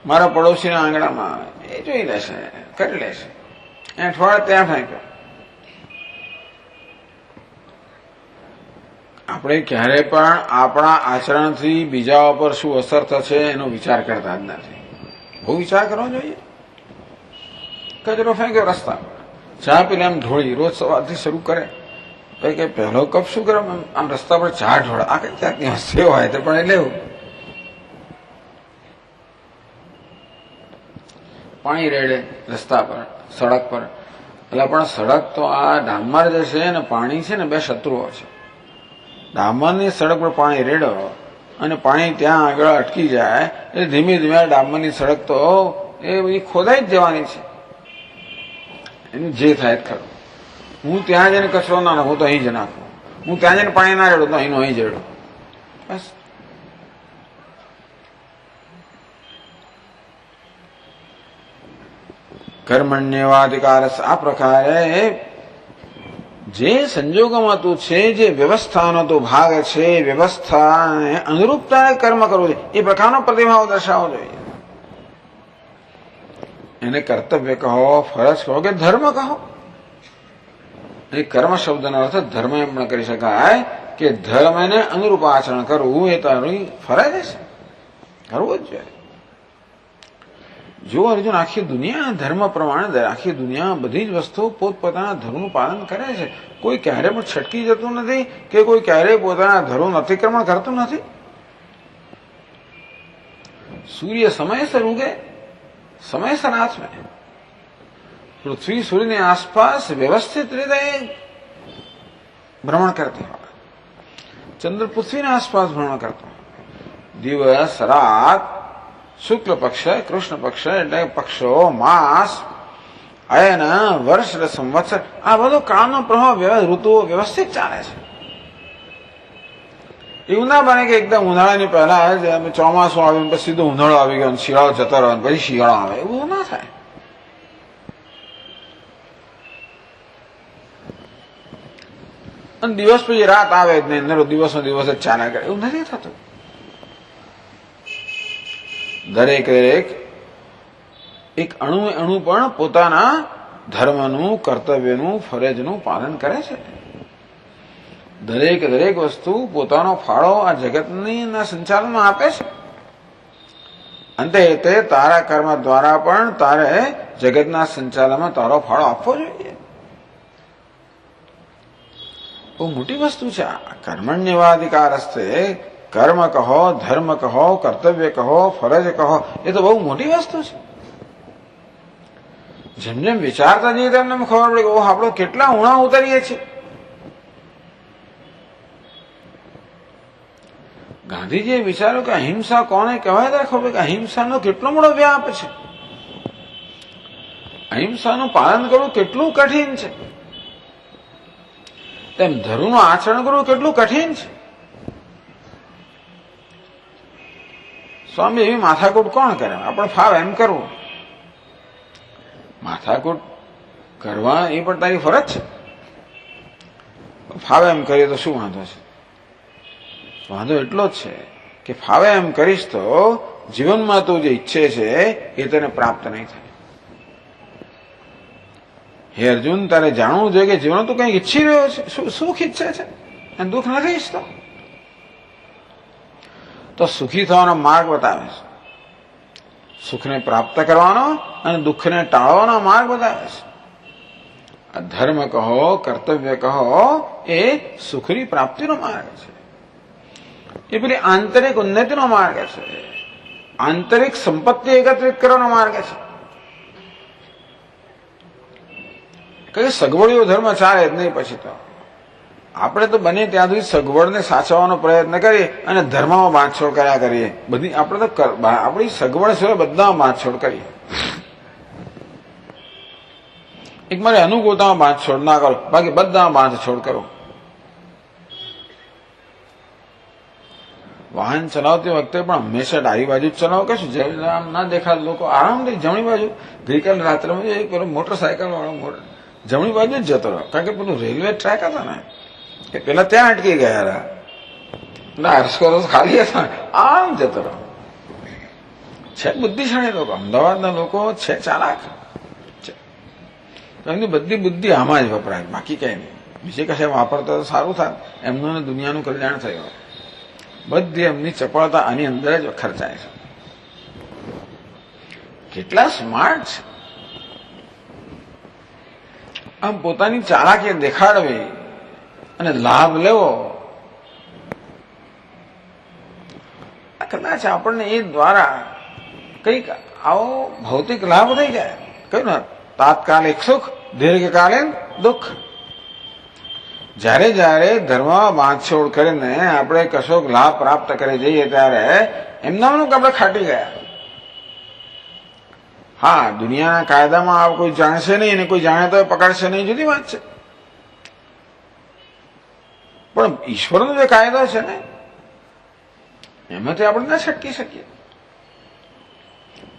મારા પડોશીના આંગણામાં, એ જોઈ લેશે, કરી લેશે. અઠવાડિયે ત્યાં ફેંક્યો. આપણે ક્યારે પણ આપણા આચરણથી બીજા ઉપર શું અસર થશે એનો વિચાર કરતા જ નથી. બહુ વિચાર કરવો જોઈએ. કચરો ફેંક્યો રસ્તા પર, ચા પીને એમ ઢોળી, રોજ સવારથી શરૂ કરે, કે પહેલો કપ શું કરે, આમ રસ્તા પર ચા ઢોળે. આ કઈ જાતની હસ્તી હોય તો પણ એ લેવું. પાણી રેડે રસ્તા પર, સડક પર. એટલે પણ સડક તો આ ડામર જે છે ને પાણી છે ને બે શત્રુઓ છે. ડામરની સડક પર પાણી રેડો અને પાણી ત્યાં આગળ અટકી જાય એટલે ધીમે ધીમે ડામરની સડક તો એ બધી ખોદાઈ જ જવાની છે. એનું જે થાય ખરું. હું ત્યાં જઈને કચરો ના નાખું તો અહીં જ નાખું, હું ત્યાં જઈને પાણી ના રેડું તો અહીંનું અહીં જ રેડું. બસ. કર્મણ્યવાધિકાર. આ પ્રકારે જે સંજોગોમાં તું છે, જે વ્યવસ્થાનો તો ભાગ છે, વ્યવસ્થાને અનુરૂપતાને કર્મ કરવું છે, એ પ્રકારનો પ્રતિભાવ દર્શાવવો જોઈએ. એને કર્તવ્ય કહો, ફરજ કહો કે ધર્મ કહો. એ કર્મ શબ્દનો અર્થ ધર્મ એમ પણ કરી શકાય કે ધર્મને અનુરૂપ આચરણ કરવું એ તારી ફરજ છે, કરવું જ જોઈએ. જો અર્જુન આખી દુનિયા ધર્મ પ્રમાણે, આખી દુનિયા બધી જ વસ્તુઓ પોતપોતાના ધર્મનું પાલન કરે છે. કોઈ ક્યારે પણ છટકી જતું નથી કે કોઈ ક્યારેય પોતાના ધર્મનું અતિક્રમણ કરતું નથી. સૂર્ય સમયસર ઉગે, સમયસર આથમે. પૃથ્વી સૂર્યની આસપાસ વ્યવસ્થિત રીતે ભ્રમણ કરતી હોય. ચંદ્ર પૃથ્વીની આસપાસ ભ્રમણ કરતો. દિવસ રાત, શુક્લ પક્ષ, કૃષ્ણ પક્ષ એટલે પક્ષો, માસ, અયન, વર્ષ, સંવત્સર, આ બધો કાળનો પ્રભાવ, ઋતુઓ વ્યવસ્થિત ચાલે છે. એવું ના બને કે એકદમ ઉનાળાની પહેલા ચોમાસું આવ્યું પછી સીધો ઉનાળો આવી ગયો, શિયાળો જતો રહ્યો પછી શિયાળો આવે, એવું ના થાય. અને દિવસ પછી રાત આવે જ નહીં, દિવસનો દિવસ જ ચાલ્યા કરે, એવું નથી થતું. દરેક એક અણુ પણ પોતાના ધર્મનું, કર્તવ્યનું, ફરજનું પાલન કરે છે. દરેક વસ્તુ પોતાનો ફાળો આ જગતના સંચાલનમાં આપે છે. અંતે તે તારા કર્મ દ્વારા પણ તારે જગતના સંચાલનમાં તારો ફાળો આપવો જોઈએ. બહુ મોટી વસ્તુ છે આ. કર્મણ્યવાધિકાર હસ્તે કર્મ કહો, ધર્મ કહો, કર્તવ્ય કહો, ફરજ કહો, એ તો બહુ મોટી વસ્તુ છે. જેમ જેમ વિચારતા જઈએ તેમ ખબર પડે કે ઓહ, આપણે કેટલા ઊણા ઉતરીએ છીએ. ગાંધીજીએ વિચાર્યું કે અહિંસા કોને કહેવાય, ત્યારે ખબર કે અહિંસાનો કેટલો મોટો વ્યાપ છે. અહિંસાનું પાલન કરવું કેટલું કઠિન છે, તેમ ધર્મનું આચરણ કરવું કેટલું કઠિન છે. સ્વામી, એવી માથાકૂટ કોણ કરે? આપણે ફાવે એમ કરવું. માથાકૂટ કરવા એ પણ તારી ફરજ છે. ફાવે એમ કરીએ તો શું વાંધો છે? વાંધો એટલો જ છે કે ફાવે એમ કરીશ તો જીવનમાં તું જે ઈચ્છે છે એ તને પ્રાપ્ત નહીં થાય. હે અર્જુન, તારે જાણવું જોઈએ કે જીવન તું કંઈક ઈચ્છી રહ્યો છે, સુખ ઈચ્છે છે અને દુઃખ નથી ઈચ્છતો. તો સુખી થવાનો માર્ગ બતાવે છે, સુખને પ્રાપ્ત કરવાનો અને દુઃખને ટાળવાનો માર્ગ બતાવે છે. આ ધર્મ કહો, કર્તવ્ય કહો, એ સુખની પ્રાપ્તિનો માર્ગ છે. એ પેલી આંતરિક ઉન્નતિનો માર્ગ છે, આંતરિક સંપત્તિ એકત્રિત કરવાનો માર્ગ છે. કઈ સગવડીઓ ધર્મ ચાલે જ નહીં. પછી તો આપણે તો બને ત્યાં સુધી સગવડને સાચવવાનો પ્રયત્ન કરીએ અને ધર્મમાં બાંધછોડ કર્યા કરીએ. બધી આપણે તો આપણી સગવડ સિવાય બધામાં બાંધછોડ કરીએ. એક મારી અનુકૂળતામાં બાંધછોડ ના કરો, બાકી બધામાં બાંધછોડ કરો. વાહન ચલાવતી વખતે પણ હંમેશા ડાબી બાજુ જ ચલાવો કે શું? જેમ આમ ના દેખાત લોકો આરામથી જમણી બાજુ. ગઈકાલે રાત્રે એક પેલો મોટરસાયકલ વાળો જમણી બાજુ જ જતો રહ્યો, કારણ કે પેલું રેલવે ટ્રેક હતા ને કે પેલા ત્યાં અટકી ગયા હતા, અરસ્કો ખાલી હતા, આમ જતો રહ્યો. છે બુદ્ધિશાળી લોકો, અમદાવાદના લોકો છે ચાલાક, એમની બધી બુદ્ધિ આમાં જ વપરાય, બાકી કઈ નહીં. બીજે કશે વાપરતા તો સારું થાય, એમનું દુનિયાનું કલ્યાણ થયું. બધી એમની ચપળતા આની અંદર જ ખર્ચાય છે. કેટલા સ્માર્ટ છે. આમ પોતાની ચાલાકી દેખાડવી અને લાભ લેવો, કદાચ આપણને એ દ્વારા કઈક આવો ભૌતિક લાભ થઈ જાય. કયું ને, તાત્કાલિક સુખ, દીર્ઘકાલીન દુઃખ. જ્યારે જ્યારે ધર્મ બાંધછોડ કરીને આપણે કશોક લાભ પ્રાપ્ત કરી જઈએ ત્યારે એમનાનું આપણે ખાટી ગયા. હા, દુનિયાના કાયદામાં કોઈ જાણશે નહીં અને કોઈ જાણે તો પકડશે નહીં, જુદી વાત છે. પણ ઈશ્વરનો જે કાયદો છે ને એમાંથી આપણે ના છટકી શકીએ.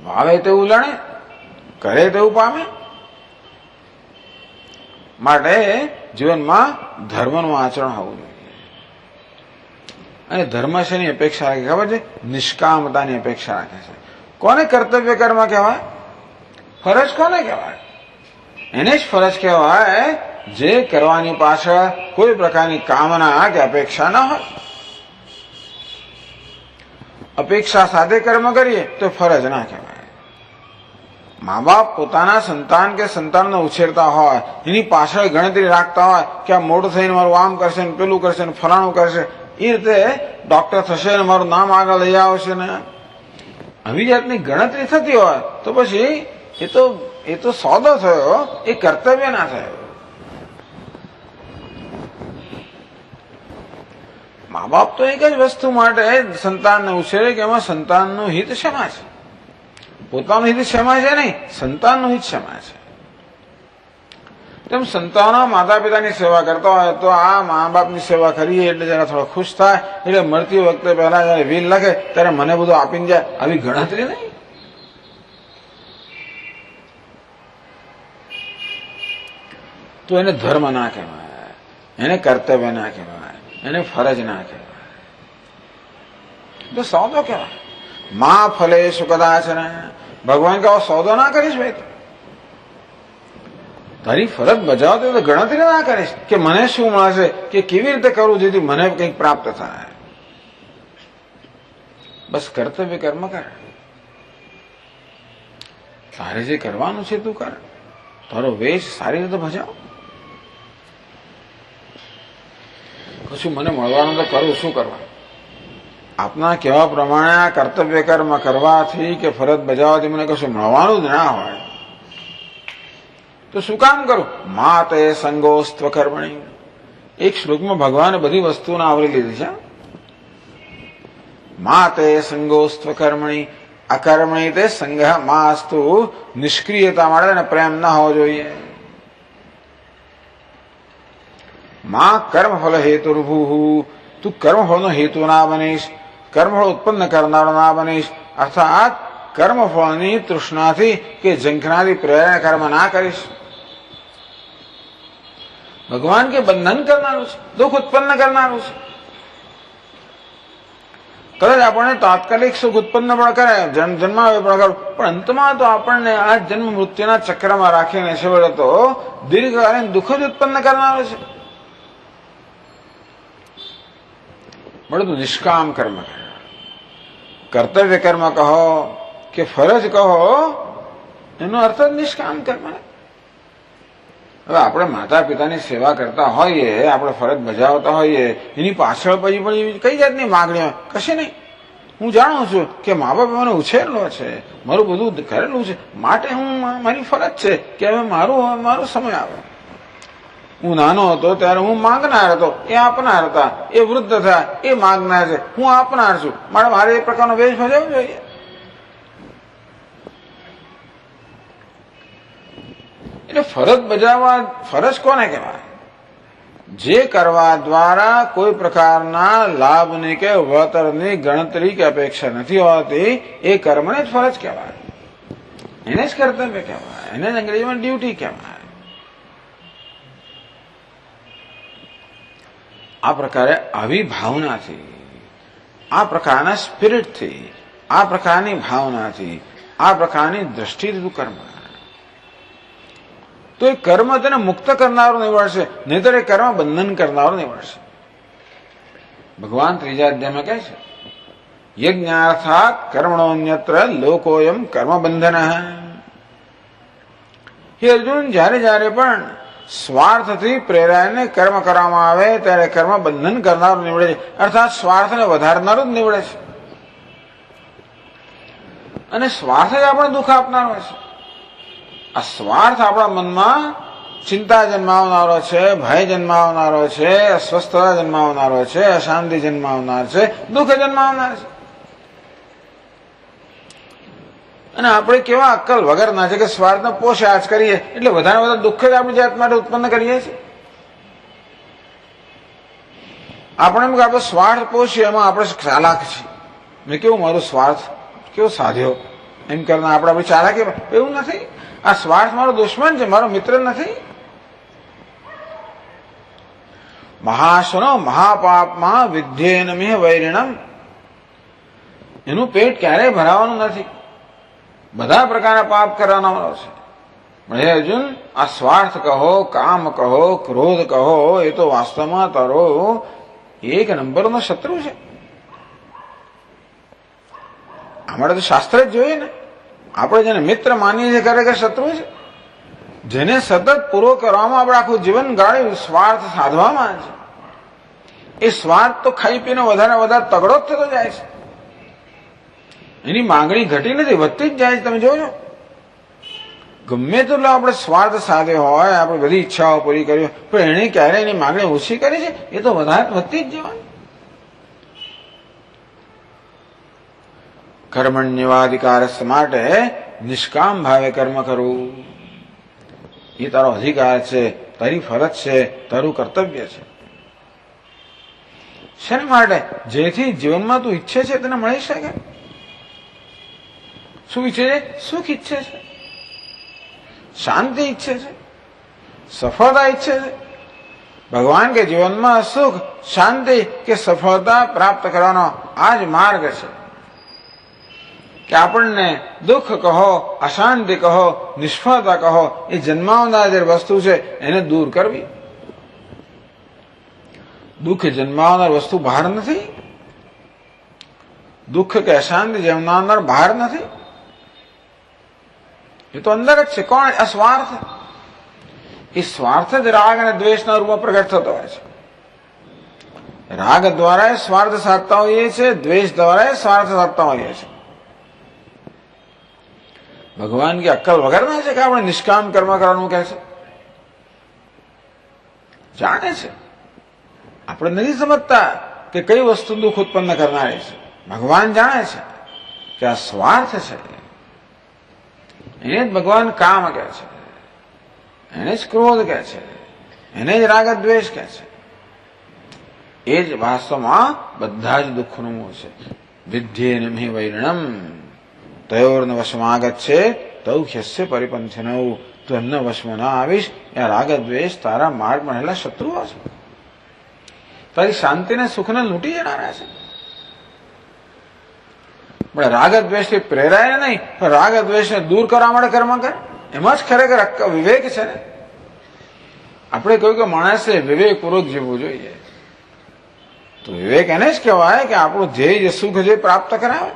વાવે તેવું લણે, કરે તેવું પામે. માટે જીવનમાં ધર્મનું આચરણ હોવું જોઈએ. અને ધર્મ શેની અપેક્ષા રાખે ખબર છે? નિષ્કામતાની અપેક્ષા રાખે છે. કોને કર્તવ્ય કર્મ કહેવાય? ફરજ કોને કહેવાય? એને જ ફરજ કહેવાય જે કરવાની પાછળ કોઈ પ્રકારની કામના કે અપેક્ષા ન હોય. અપેક્ષા સાથે કર્મ કરીએ તો ફરજ ના કહેવાય. મા બાપ પોતાના સંતાન કે સંતાનને ઉછેરતા હોય, એની પાછળ ગણતરી રાખતા હોય કે આ મોટું થઈને મારું આમ કરશે ને પેલું કરશે ને ફલાણું કરશે, એ રીતે ડોક્ટર થશે ને મારું નામ આગળ લઈ આવશે ને આવી જાતની ગણતરી થતી હોય તો પછી એ તો સોદો થયો, એ કર્તવ્ય ના થયો. મા બાપ તો એક જ વસ્તુ માટે સંતાનને ઉછેરે કે એમાં સંતાનનું હિત શેમાં છે? પોતાનું હિત શેમાં છે નહીં, સંતાનનું હિત શેમાં છે? તેમ સંતાનો માતા પિતાની સેવા કરતા હોય તો આ મા બાપની સેવા કરીએ એટલે જરા થોડા ખુશ થાય, એટલે મળતી વખતે પહેલા જયારે વીલ લખે ત્યારે મને બધું આપીને જાય, આવી ગણતરી નહીં. તો એને ધર્મ ના કહેવાય, એને કર્તવ્ય ના કહેવાય, એને ફરજ ના કહેવાય, તો સોદો કહેવાય. માં ફલે સુકદાચ ને ભગવાન કહો સોદો ના કરીશ ભાઈ, તારી ફરજ બજાવતી તો ગણતરી ના કરીશ કે મને શું મળશે કે કેવી રીતે કરું જેથી મને કંઈક પ્રાપ્ત થાય. બસ કર્તવ્ય કર્મ કર. તારે જે કરવાનું છે તું કર, તારો વેશ સારી રીતે ભજાવ. કશું મને મળવાનું તો કરું, શું કરવા? આપના કહેવા પ્રમાણે આ કર્તવ્ય કર્મ કરવાથી કે ફરજ બજાવવાથી મને કશું મળવાનું જ ના હોય તો શું કામ કરું? માતે સંગોસ્ત્વ કર્મણી. એક શ્લોકમાં ભગવાને બધી વસ્તુને આવરી લીધી છે. માતે સંગોસ્ત્વ કર્મણી અકર્મણી તે સંઘ માસ્તુ. નિષ્ક્રિયતા માટે અને પ્રેમ ના હોવો જોઈએ. માં કર્મફલ હેતુર્ભૂ. તું કર્મફળનો હેતુ ના બનીશ, કર્મફળ ઉત્પન્ન કરનારો ના બનીશ. અર્થાત કર્મફળની તૃષ્ણાથી કે ઝંખનાથી પ્રેરણા કર્મ ના કરીશ. ભગવાન કે બંધન કરનારું છે, દુઃખ ઉત્પન્ન કરનારું છે. કદાચ આપણને તાત્કાલિક સુખ ઉત્પન્ન પણ કરે, જન્માવે પણ કરે, પણ અંતમાં તો આપણને આ જન્મ મૃત્યુના ચક્રમાં રાખીને છેવટે તો દીર્ઘકાલીન દુઃખ જ ઉત્પન્ન કરનારો છે. બધું નિષ્કામ કર્મ કહે, કર્તવ્ય કર્મ કહો કે ફરજ કહો, એનો અર્થ જ નિષ્કામ કર્મ. હવે આપણે માતા પિતાની સેવા કરતા હોઈએ, આપણે ફરજ બજાવતા હોઈએ, એની પાછળ પછી કઈ જાતની માગણીઓ? કશે નહીં. હું જાણું છું કે મા બાપે મને ઉછેરલો છે, મારું બધું કરેલું છે, માટે હું મારી ફરજ છે કે હવે મારો સમય આવે. હું નાનો હતો ત્યારે હું માંગનાર હતો, એ આપનાર હતા. એ વૃદ્ધ થયા, એ માંગનાર છે, હું આપનાર છું. મારે એ પ્રકારનો વેશ ભજવવો જોઈએ. એટલે ફરજ બજાવવા, ફરજ કોને કહેવાય? જે કરવા દ્વારા કોઈ પ્રકારના લાભની કે વળતરની ગણતરી કે અપેક્ષા નથી હોતી એ કર્મને જ ફરજ કહેવાય, એને જ કર્તવ્ય કહેવાય, એને જ અંગ્રેજીમાં ડ્યુટી કહેવાય. આ પ્રકારે આવી ભાવનાથી, આ પ્રકારના સ્પિરિટથી, આ પ્રકારની ભાવનાથી, આ પ્રકારની દ્રષ્ટિથી તું કર્મ તો એ કર્મ તેને મુક્ત કરનારો નીવડશે, નહીતર એ કર્મ બંધન કરનારો નીવડશે. ભગવાન ત્રીજા અધ્યાયમાં કહે છે યજ્ઞાર્થાત કર્મણોન્યત્ર લોકોયમ કર્મ બંધન. હે અર્જુન, જ્યારે જ્યારે પણ સ્વાર્થથી પ્રેરાઈને કર્મ કરવામાં આવે ત્યારે કર્મ બંધન કરનારું નીવડે છે, અર્થાત સ્વાર્થને વધારનારું જ નીવડે છે. અને સ્વાર્થ જ આપણે દુઃખ આપનારો છે. આ સ્વાર્થ આપણા મનમાં ચિંતા જન્માવનારો છે, ભય જન્માવનારો છે, અસ્વસ્થતા જન્માવનારો છે, અશાંતિ જન્માવનાર છે, દુઃખ જન્માવનાર છે. અને આપણે કેવા અક્કલ વગરના છે કે સ્વાર્થનો પોષાચ કરીએ એટલે વધારે વધારે દુઃખ જ આપણી જાત માટે ઉત્પન્ન કરીએ છીએ. આપણે એમ કે આપણે સ્વાર્થ પોષીએ એમાં આપણે ચાલાક છીએ. મેં કેવું મારો સ્વાર્થ કેવો સાધ્યો એમ કરતા આપણે ચાલાક એવું નથી. આ સ્વાર્થ મારો દુશ્મન છે, મારો મિત્ર નથી. મહાશનો મહાપાપમાં વિદ્યેનમિહ વૈરિણમ. એનું પેટ ક્યારેય ભરાવાનું નથી, બધા પ્રકારના પાપ કરવાનો છે. હે અર્જુન, આ સ્વાર્થ કહો, કામ કહો, ક્રોધ કહો, એ તો વાસ્તવમાં તારો એક નંબરનો શત્રુ છે. અમારે તો શાસ્ત્ર જ જોઈએ ને. આપણે જેને મિત્ર માનીએ છીએ ખરેખર શત્રુ છે. જેને સતત પૂરો કરવામાં આપણે આખું જીવન ગાળ્યું સ્વાર્થ સાધવામાં છે. એ સ્વાર્થ તો ખાઈ પીને વધારે વધારે તગડો જ થતો જાય છે. એની માંગણી ઘટી નથી, વધતી જ જાય છે. તમે જોજો, ગમે તેટલો આપણે સ્વાર્થ સાધ્યો હોય, આપણે બધી ઈચ્છાઓ પૂરી કરી, પણ એને ક્યારે એની માંગણી ઓછી કરી છે? એ તો વધારે વધતી જ જવાની. કર્મણ્યવાધિકારસ્થ માટે નિષ્કામ ભાવે કર્મ કરવું એ તારો અધિકાર છે, તારી ફરજ છે, તારું કર્તવ્ય છે. શેના માટે? જેથી જીવનમાં તું ઈચ્છે છે તેને મળી શકે. શું ઈચ્છે છે? સુખ ઈચ્છે છે, શાંતિ ઈચ્છે છે, સફળતા ઈચ્છે છે. ભગવાન કે જીવનમાં સુખ, શાંતિ કે સફળતા પ્રાપ્ત કરવાનો આ જ માર્ગ છે. કે આપણને દુઃખ કહો, અશાંતિ કહો, નિષ્ફળતા કહો, એ જન્માવનાર જે વસ્તુ છે એને દૂર કરવી. દુઃખ જન્માવનાર વસ્તુ બહાર નથી. દુઃખ કે અશાંતિ જન્માવનાર બહાર નથી, એ તો અંદર જ છે. કોણ? આ સ્વાર્થ. એ સ્વાર્થ જ રાગ અને દ્વેષના રૂપમાં પ્રગટ થતો હોય છે. રાગ દ્વારા સ્વાર્થ સાધતા હોઈએ છીએ, દ્વેષ દ્વારા સ્વાર્થ સાધતા હોઈએ છીએ. ભગવાન કે અક્કલ વગરના છે કે આપણે નિષ્કામ કર્મ કરવાનું કહે છે? જાણે છે. આપણે નથી સમજતા કે કઈ વસ્તુ દુઃખ ઉત્પન્ન કરનારી છે. ભગવાન જાણે છે કે આ સ્વાર્થ છે. એને જ ભગવાન કામ કહે છે, એને જ ક્રોધ કહે છે, એને જ રાગ દ્વેષ કહે છે. એ જ વાસ્તવમાં બધા જ દુઃખનું મૂળ છે. વિદ્યેનમિહ વૈરિણમ તયોર્ન વશમાગત છે તૌ ખ્યસ્ય પરિપંથિનૌ. તું એમના વશમાં ના આવીશ, એ રાગ દ્વેષ તારા માર્ગમાં રહેલા શત્રુઓ છે. તારી શાંતિને સુખને લૂંટી જનારા છે. પણ રાગ દ્વેષથી પ્રેરાય નહીં, પણ રાગ દ્વેષને દૂર કરવા માટે કર્મ કર. એમાં જ ખરેખર વિવેક છે ને. આપણે કહ્યું કે માણસે વિવેકપૂર્વક જીવવું જોઈએ. તો વિવેક એને જ કહેવાય કે આપણું ધ્યેય સુખ જે પ્રાપ્ત કરાવે.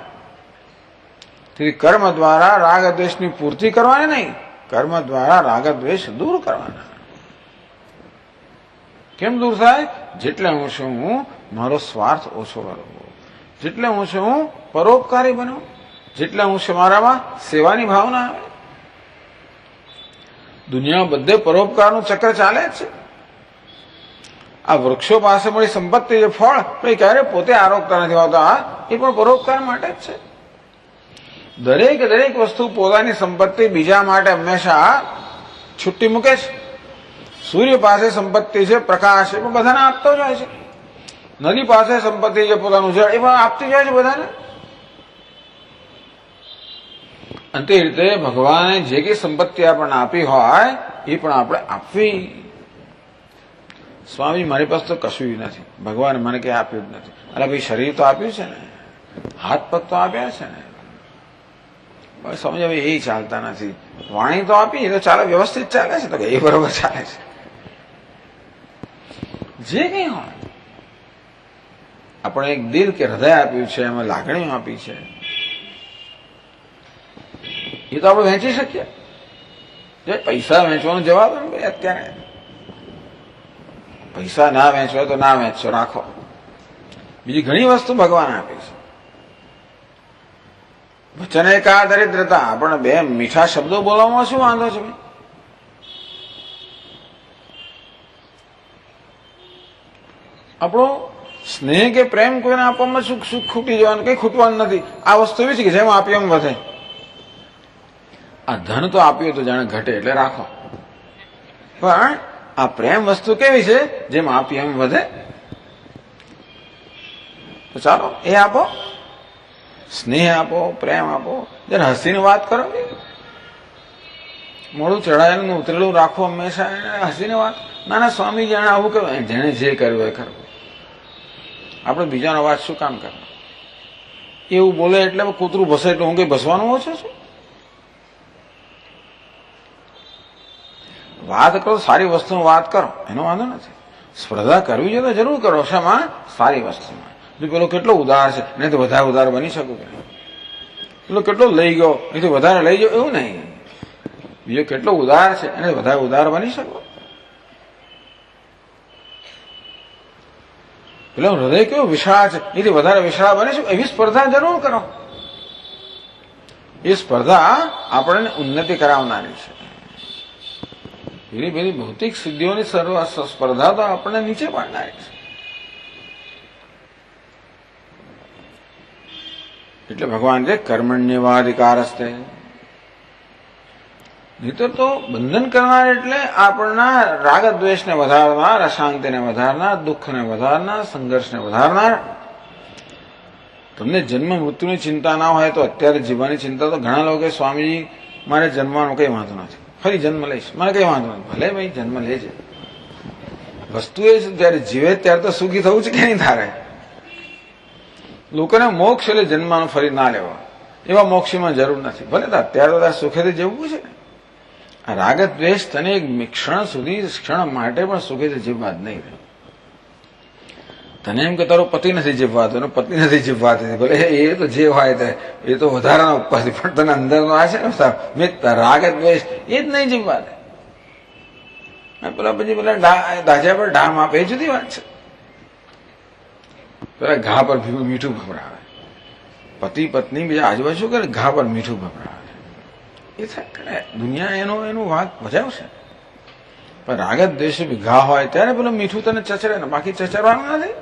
તેથી કર્મ દ્વારા રાગ દ્વેષની પૂર્તિ કરવાની નહીં, કર્મ દ્વારા રાગ દ્વેષ દૂર કરવાના. કેમ દૂર થાય? જેટલે હું છું હું મારો સ્વાર્થ ઓછો કરવો, જેટલે હું છું હું પરોપકારી બનવું, જેટલે હું છું મારામાં સેવાની ભાવના આવે. દુનિયામાં બધે પરોપકારનું ચક્ર ચાલે જ છે. આ વૃક્ષો પાસે મળી સંપત્તિ જે ફળ એ ક્યારે પોતે આરોગતા નથી હોતા, એ પણ પરોપકાર માટે જ છે. દરેક વસ્તુ પોતાની સંપત્તિ બીજા માટે હંમેશા છૂટી મૂકે છે. સૂર્ય પાસે સંપત્તિ છે, પ્રકાશ એ પણ બધાને આપતો જાય છે. નદી પાસે સંપત્તિ છે, પોતાનું જળ એ પણ આપતી જાય છે બધાને. અને તે રીતે ભગવાને જે કઈ સંપત્તિ આપણને આપી હોય એ પણ આપણે આપવી. સ્વામી મારી પાસે તો કશું નથી, ભગવાને મને કઈ આપ્યું જ નથી. અરે ભાઈ શરીર તો આપ્યું છે ને, હાથ પગ તો આપ્યા છે ને. સમજ હવે એ ચાલતા નથી. વાણી તો આપી એ તો ચાલે, વ્યવસ્થિત ચાલે છે, તો એ બરોબર ચાલે છે. જે કઈ હોય આપણે એક દિલ કે હૃદય આપ્યું છે, એમાં લાગણીઓ આપી છે, એ તો આપણે વહેંચી શકીએ. પૈસા વેચવાનો જવાબ અત્યારે પૈસા ના વેચવા તો ના વેચશો, રાખો. બીજી ઘણી વસ્તુ ભગવાન આપી છે. વચને કા દરિદ્રતા, આપણને બે મીઠા શબ્દો બોલવામાં શું વાંધો છે? આપણો સ્નેહ કે પ્રેમ કોઈને આપવામાં સુખ ખૂટી જવાનું, કઈ ખૂટવાનું નથી. આ વસ્તુ એવી છે કે જેમ આપીએ એમ વધે. આ ધન તો આપ્યું તો જાણે ઘટે, એટલે રાખો. પણ આ પ્રેમ વસ્તુ કેવી છે? જેમ આપીએ એમ વધે. તો ચાલો એ આપો, સ્નેહ આપો, પ્રેમ આપો. જરા હસીને વાત કરો. મોડું ચડાયેલું ઉતરેલું રાખો હંમેશા, હસીને વાત. ના ના સ્વામી જાણે આવું કર્યું, જેને જે કર્યું એ કરવું. આપણે બીજાનો વાત શું કામ કરવો? એવું બોલે એટલે કૂતરું ભસે એટલે હું કઈ ભસવાનું ઓછું છું? વાત કરો, સારી વસ્તુની વાત કરો, એનો વાંધો નથી. સ્પર્ધા કરવી છે તો જરૂર કરો. શામાં? સારી વસ્તુમાં. જો પેલો કેટલો ઉદાર છે, નહીં તો વધારે ઉદાર બની શકું કે નહીં? પેલો કેટલો લઈ ગયો, નહીં તો વધારે લઈ ગયો, એવું નહીં. બીજો કેટલો ઉદાર છે, એને વધારે ઉદાર બની શકો. પેલો હૃદય કેવો વિશાળ છે, એથી વધારે વિશાળ બની શકો. એવી સ્પર્ધા જરૂર કરો. એ સ્પર્ધા આપણને ઉન્નતિ કરાવનારી છે. એવી બધી ભૌતિક સિદ્ધિઓની સ્પર્ધા તો આપણને નીચે પાડનારી છે. એટલે ભગવાન છે કર્મણ્યવાધિકાર હસ્તે. નહીતર તો બંધન કરનાર એટલે આપણના રાગ દ્વેષને વધારનાર, અશાંતિને વધારનાર, દુઃખને વધારનાર, સંઘર્ષને વધારનાર. તમને જન્મ મૃત્યુની ચિંતા ના હોય તો અત્યારે જીવવાની ચિંતા તો ઘણા લોકો સ્વામીજી મારે જન્મવાનો કઈ વાંધો નથી, ફરી જન્મ લઈશ, મને કઈ વાંધો નથી. ભલે ભાઈ જન્મ લેજે. વસ્તુ એ છે જયારે જીવે ત્યારે તો સુખી થવું છે કે નહીં તારે? લોકોને મોક્ષ એટલે જન્મનો ફરી ના લેવા, એવા મોક્ષમાં જરૂર નથી. ભલે અત્યારે તો સુખેથી જવું છે. રાગ દ્વેષ તને એક ક્ષણ સુધી, ક્ષણ માટે પણ સુખેથી જીવવા જ નહીં. તને એમ કે તારો પતિ નથી જીવવાતો, એનો પતિ નથી જીવવાતી, ભલે એ તો જે હોય એ તો વધારાના ઉપરથી, પણ તને અંદરનો આ છે ને રાગ દ્વેષ, એ જ નહીં જીવવાતે. પેલા પછી પેલા દાજા પર ડામ આપે, એ જુદી વાત છે. પેલા ઘા પર મીઠું ભભરાવે, પતિ પત્ની બીજા આજુબાજુ શું કરે? ઘા પર મીઠું ભભરાવે. એ થાય દુનિયા એનું વાંક ભજાવશે. પણ રાગત દ્વેષ ઘા હોય ત્યારે પેલું મીઠું તને ચચરે ને, બાકી ચચરવાનું નથી.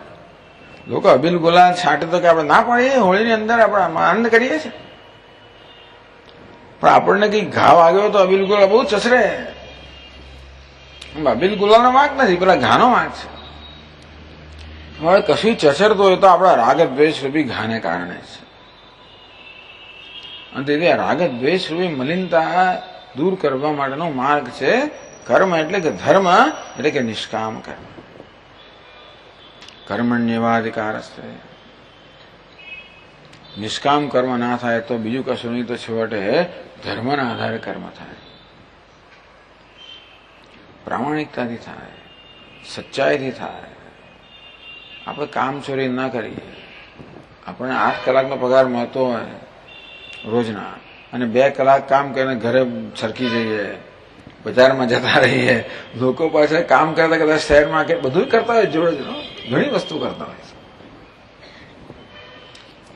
લોકો અબીલ ગુલાલ છાંટે તો કે આપણે ના પાડીએ, હોળીની અંદર આપણે આનંદ કરીએ છીએ. પણ આપણને કઈ ઘા વાગ્યો તો અબીલ ગુલાલ બહુ ચચરે. અબીલ ગુલાલનો વાંક નથી, પેલા ઘાનો વાંક છે. હવે કશું ચચરતો હોય તો આપણા રાગ દ્વેષ રૂપી ઘાને કારણે છે. અને તેથી રાગ દ્વેષ રૂપી મલિનતા દૂર કરવા માટેનો માર્ગ છે કર્મ, એટલે કે ધર્મ, એટલે કે નિષ્કામ કર્મ. કર્મણ્યવાધિકાર હસ્તે. નિષ્કામ કર્મ ના થાય તો બીજું કશું નહીં, તો છેવટે ધર્મના આધારે કર્મ થાય. પ્રામાણિકતાથી થાય, સચ્ચાઈથી થાય. આપણે કામ ચોરી ના કરીએ. આપણને 8 કલાકનો પગાર મળતો હોય રોજના, અને 2 કલાક કામ કરીને ઘરે સરકી જઈએ, બજારમાં જતા રહીએ. લોકો પાસે કામ કરતા કરતા શેર માર્કેટ બધું કરતા હોય, જોડે ઘણી વસ્તુ કરતા હોય.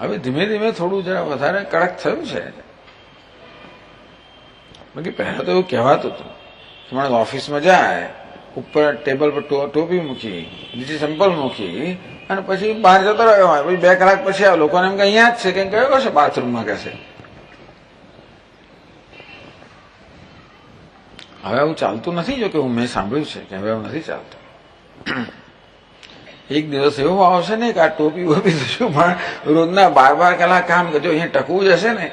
હવે ધીમે ધીમે થોડું જરા વધારે કડક થયું છે. બાકી પહેલા તો એવું કહેવાતું હતું કે માણસ ઓફિસમાં જાય, ઉપર ટેબલ પર ટોપી મૂકી, નીચે ચંપલ મૂકી, અને પછી બહાર જતો રહ્યો હોય. પછી 2 કલાક પછી આવે, લોકોને એમ કે અહીંયા જ છે, કે કયો છે બાથરૂમમાં, કહેશે. હવે આવું ચાલતું નથી, જો કે મેં સાંભળ્યું છે કે હવે આવું નથી ચાલતું. એક દિવસ એવો આવશે ને કે આ ટોપી વોપી થશું, પણ રોજના 12 કલાક કામ કરજો, અહીંયા ટકવું જ હશે ને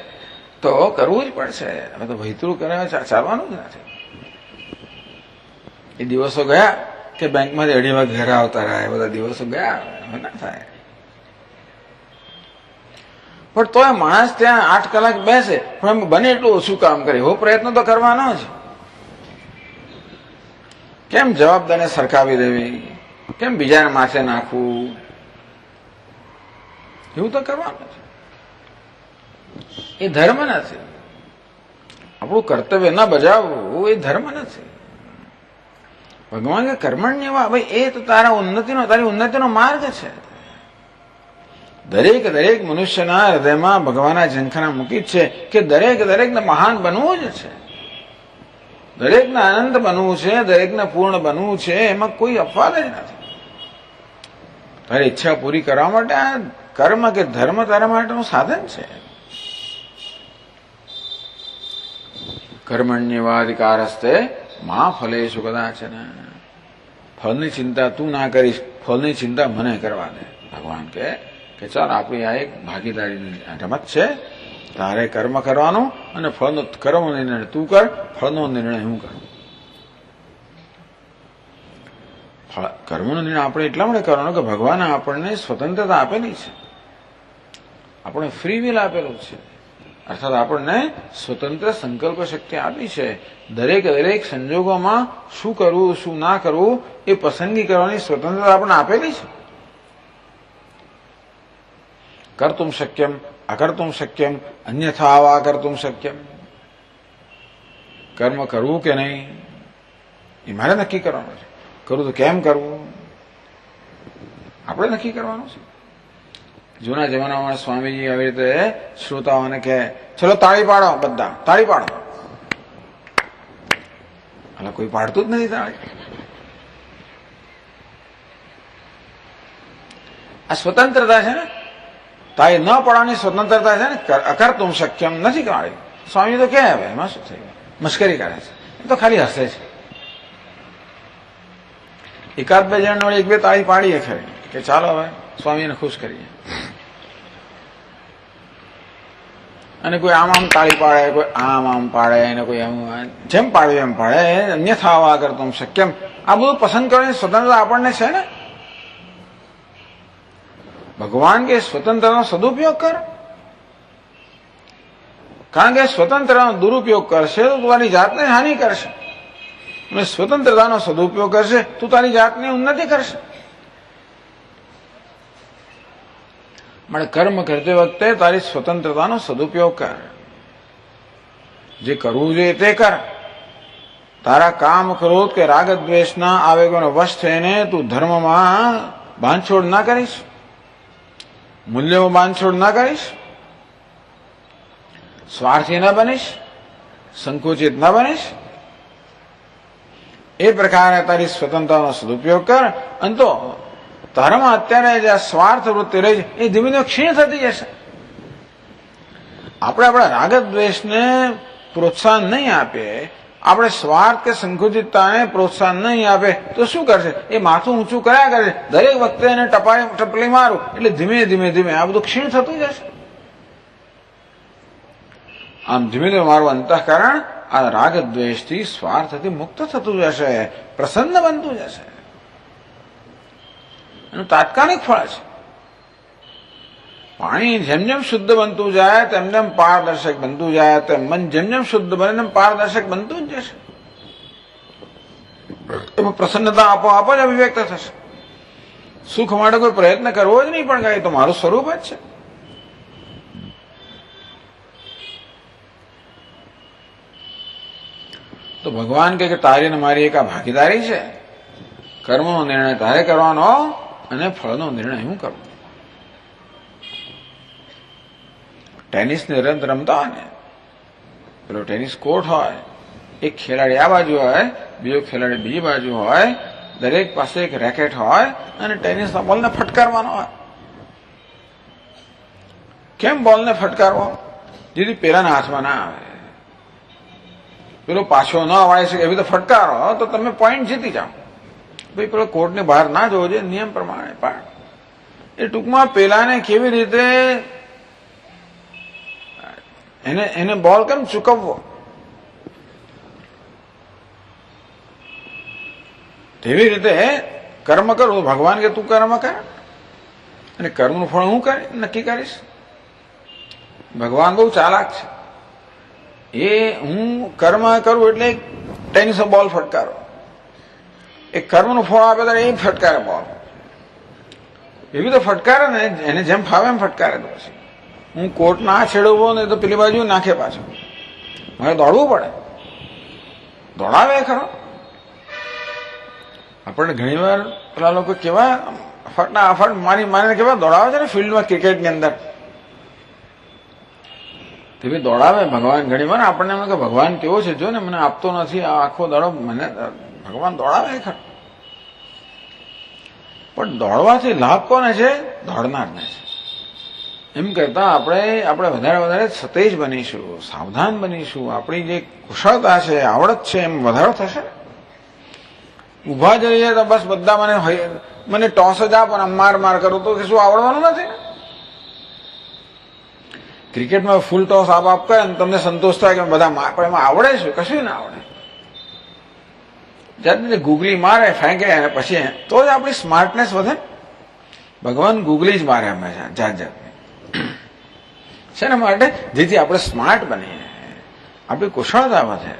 તો કરવું જ પડશે. હવે તો વહીતરું કરે ચાલવાનું જ નથી. એ દિવસો ગયા કે બેંકમાંથી 2:30 વાગે ઘરે આવતા રહ્યા, એ બધા દિવસો ગયા, હવે ના થાય. પણ તોય માણસ ત્યાં 8 કલાક બેસે, પણ બને એટલું ઓછું કામ કરે, એવો પ્રયત્ન તો કરવાનો જ. કેમ જવાબદારીને સરખાવી દેવી, કેમ બીજાને માથે નાખવું, એવું તો કરવાનું છે. એ ધર્મ નથી. આપણું કર્તવ્ય ન બજાવવું એ ધર્મ નથી. ભગવાન કે કર્મણ્ય ભાઈ, એ તો તારી ઉન્નતિનો માર્ગ છે. દરેક મનુષ્યના હૃદયમાં ભગવાનના ઝંખના મૂકી છે કે દરેકને મહાન બનવું જ છે, દરેકને અનંત બનવું છે, દરેકને પૂર્ણ બનવું છે. એમાં કોઈ અપવાદ જ નથી. તારી ઈચ્છા પૂરી કરવા માટે આ કર્મ કે ધર્મ તારા માટેનું સાધન છે. કર્મણ્યવાધિકારસ્તે મા ફલેષુ કદાચન. ફળની ચિંતા તું ના કરીશ, ફળની ચિંતા મને કરવા દે. ભગવાન કે ચાલ આપણી આ એક ભાગીદારીની રમત છે. તારે કર્મ કરવાનું અને ફળનો કર્મનો નિર્ણય તું કર, ફળનો નિર્ણય હું કરું. કર્મનો નિર્ણય આપણે એટલા માટે કરવાનો કે ભગવાને આપણને સ્વતંત્રતા આપેલી છે, આપણે ફ્રી વિલ આપેલું છે. અર્થાત આપણને સ્વતંત્ર સંકલ્પ શક્તિ આપી છે. દરેક સંજોગોમાં શું કરવું શું ના કરવું એ પસંદગી કરવાની સ્વતંત્રતા આપણને આપેલી છે. કર્તુમ શક્યમ અકર્તુમ શક્યમ અન્યથા વા કર્તુમ શક્યમ. કર્મ કરવું કે નહીં એ મારે નક્કી કરવાનું છે. કરવું તો કેમ કરવું આપણે નક્કી કરવાનું છે. જૂના જમાનામાં સ્વામીજી આવી રીતે શ્રોતાઓને કહે, ચલો તાળી પાડો, બધા તાળી પાડો. એટલે કોઈ પાડતું જ નથી તાળી. આ સ્વતંત્રતા છે ને, તાળી ન પાડવાની સ્વતંત્રતા છે ને. અકર્તુમ શક્યમ નથી કાઢી. સ્વામી તો કે હવે એમાં શું થઈ ગયું, મશ્કરી કરે છે, એ તો ખાલી હસે છે. એકાદ બે જણ એક બે તાળી પાડીએ ખરી કે ચાલો હવે સ્વામીને ખુશ કરીએ. અને કોઈ આમ તાળી પાડે, કોઈ આમ પાડે, અને કોઈ જેમ પાડ્યું એમ પાડે. અન્યથા વા કર્તુમ શક્યમ. આ બધું પસંદ કરવાની સ્વતંત્રતા આપણને છે ને. ભગવાન કે સ્વતંત્રતાનો સદુપયોગ કર, કારણ કે સ્વતંત્રતાનો દુરુપયોગ કરશે તો તારી જાતને હાનિ કરશે, અને સ્વતંત્રતાનો સદુપયોગ કરશે તું તારી જાતની ઉન્નતિ કરશે. માટે કર્મ કરતી વખતે તારી સ્વતંત્રતાનો સદુપયોગ કર. જે કરવું જોઈએ તે કર. તારા કામ ક્રોધ કે રાગ દ્વેષના આવેગોનો વશ થઈને તું ધર્મમાં બાંધછોડ ના કરીશ, મૂલ્યોમાં બાંધછોડ ના કરીશ, સ્વાર્થી ના બનીશ, સંકુચિત ના બનીશ. એ પ્રકારે તારી સ્વતંત્રતાનો સદુપયોગ કર. અને તો તારામાં અત્યારે જે સ્વાર્થ વૃત્તિ રહી છે એ ધીમે ધીમે ક્ષીણ થતી જશે. આપણે આપણા રાગ દ્વેષને પ્રોત્સાહન નહીં આપીએ, આપણે સ્વાર્થ કે સંકુચિતતાને પ્રોત્સાહન નહીં આપે તો શું કરશે? એ માથું ઊંચું કર્યા કરે, દરેક વખતે એને ટપલી મારું એટલે ધીમે આ બધું ક્ષીણ થતું જશે. આમ ધીમે મારું અંતઃકરણ આ રાગ દ્વેષથી સ્વાર્થથી મુક્ત થતું જશે, પ્રસન્ન બનતું જશે. એનું તાત્કાલિક ફળ છે. પાણી જેમ શુદ્ધ બનતું જાય તેમ પારદર્શક બનતું જાય, તેમ મન જેમ શુદ્ધ બને તેમ પારદર્શક બનતું જ જશે. એમાં પ્રસન્નતા આપોઆપ જ અભિવ્યક્ત થશે. સુખ માટે કોઈ પ્રયત્ન કરવો જ નહીં, પણ એ તો મારું સ્વરૂપ જ છે. તો ભગવાન કે તારી ને મારી એક આ ભાગીદારી છે. કર્મનો નિર્ણય તારે કરવાનો અને ફળનો નિર્ણય હું કરું. ટેનિસની રમત રમતા હોય ને, પેલો ટેનિસ કોર્ટ હોય, એક ખેલાડી આ બાજુ હોય, બીજો ખેલાડી બીજી બાજુ હોય, દરેક પાસે એક રેકેટ હોય અને ટેનિસના બોલને ફટકારવાનો હોય. કેમ બોલને ફટકારવો? જેથી પેલાના હાથમાં ના આવે. પેલો પાછો ન વાળી શકે એવી તો ફટકારો તો તમે પોઈન્ટ જીતી જાઓ. ભાઈ પેલો કોર્ટની બહાર ના જવો જોઈએ, નિયમ પ્રમાણે પણ એ ટૂંકમાં પેલાને કેવી રીતે એને બોલ કેમ ચૂકવવો તેવી રીતે કર્મ કરવું. ભગવાન કે તું કર્મ કર અને કર્મનું ફળ હું નક્કી કરીશ. ભગવાન બહુ ચાલાક છે. એ હું કર્મ કરું એટલે ટેનિસ બોલ ફટકારો, એ કર્મનું ફળ આપે ત્યારે એ ફટકારે બોલ. એવી તો ફટકારે ને એને જેમ ફાવે એમ ફટકારે. તો પછી હું કોર્ટ ના છેડવો ને તો પેલી બાજુ નાખે પાછો. મારે દોડવું પડે, દોડાવે ખરો. આપણને ઘણી વાર પેલા લોકો કેવા ફટાફટ મારીને કેવા દોડાવે છે ને ફિલ્ડમાં, ક્રિકેટની અંદર તે બી દોડાવે. ભગવાન ઘણી વાર આપણને એમ કે ભગવાન કેવો છે, જો ને મને આપતો નથી આ આખો દડો, મને ભગવાન દોડાવે ખરો. પણ દોડવાથી લાભ કોને છે? દોડનારને છે. એમ કરતા આપણે વધારે સતેજ બનીશું, સાવધાન બનીશું. આપણી જે કુશળતા છે, આવડત છે, એમ વધારો થશે. ઉભા જઈએ તો બસ બધા મને ટોસ જ આપો ને માર કરું તો શું આવડવાનું નથી. ક્રિકેટમાં ફૂલ ટોસ આપ કરે ને તમને સંતોષ થાય કે બધા પણ એમાં આવડે છે? કશું ના આવડે. જાતે ગુગલી મારે ફેંકે અને પછી તો જ આપણી સ્માર્ટનેસ વધે. ભગવાન ગુગલી જ મારે હંમેશા જાતની શેના માટે? જેથી આપણે સ્માર્ટ બનીએ, આપણી કુશળતા વધે,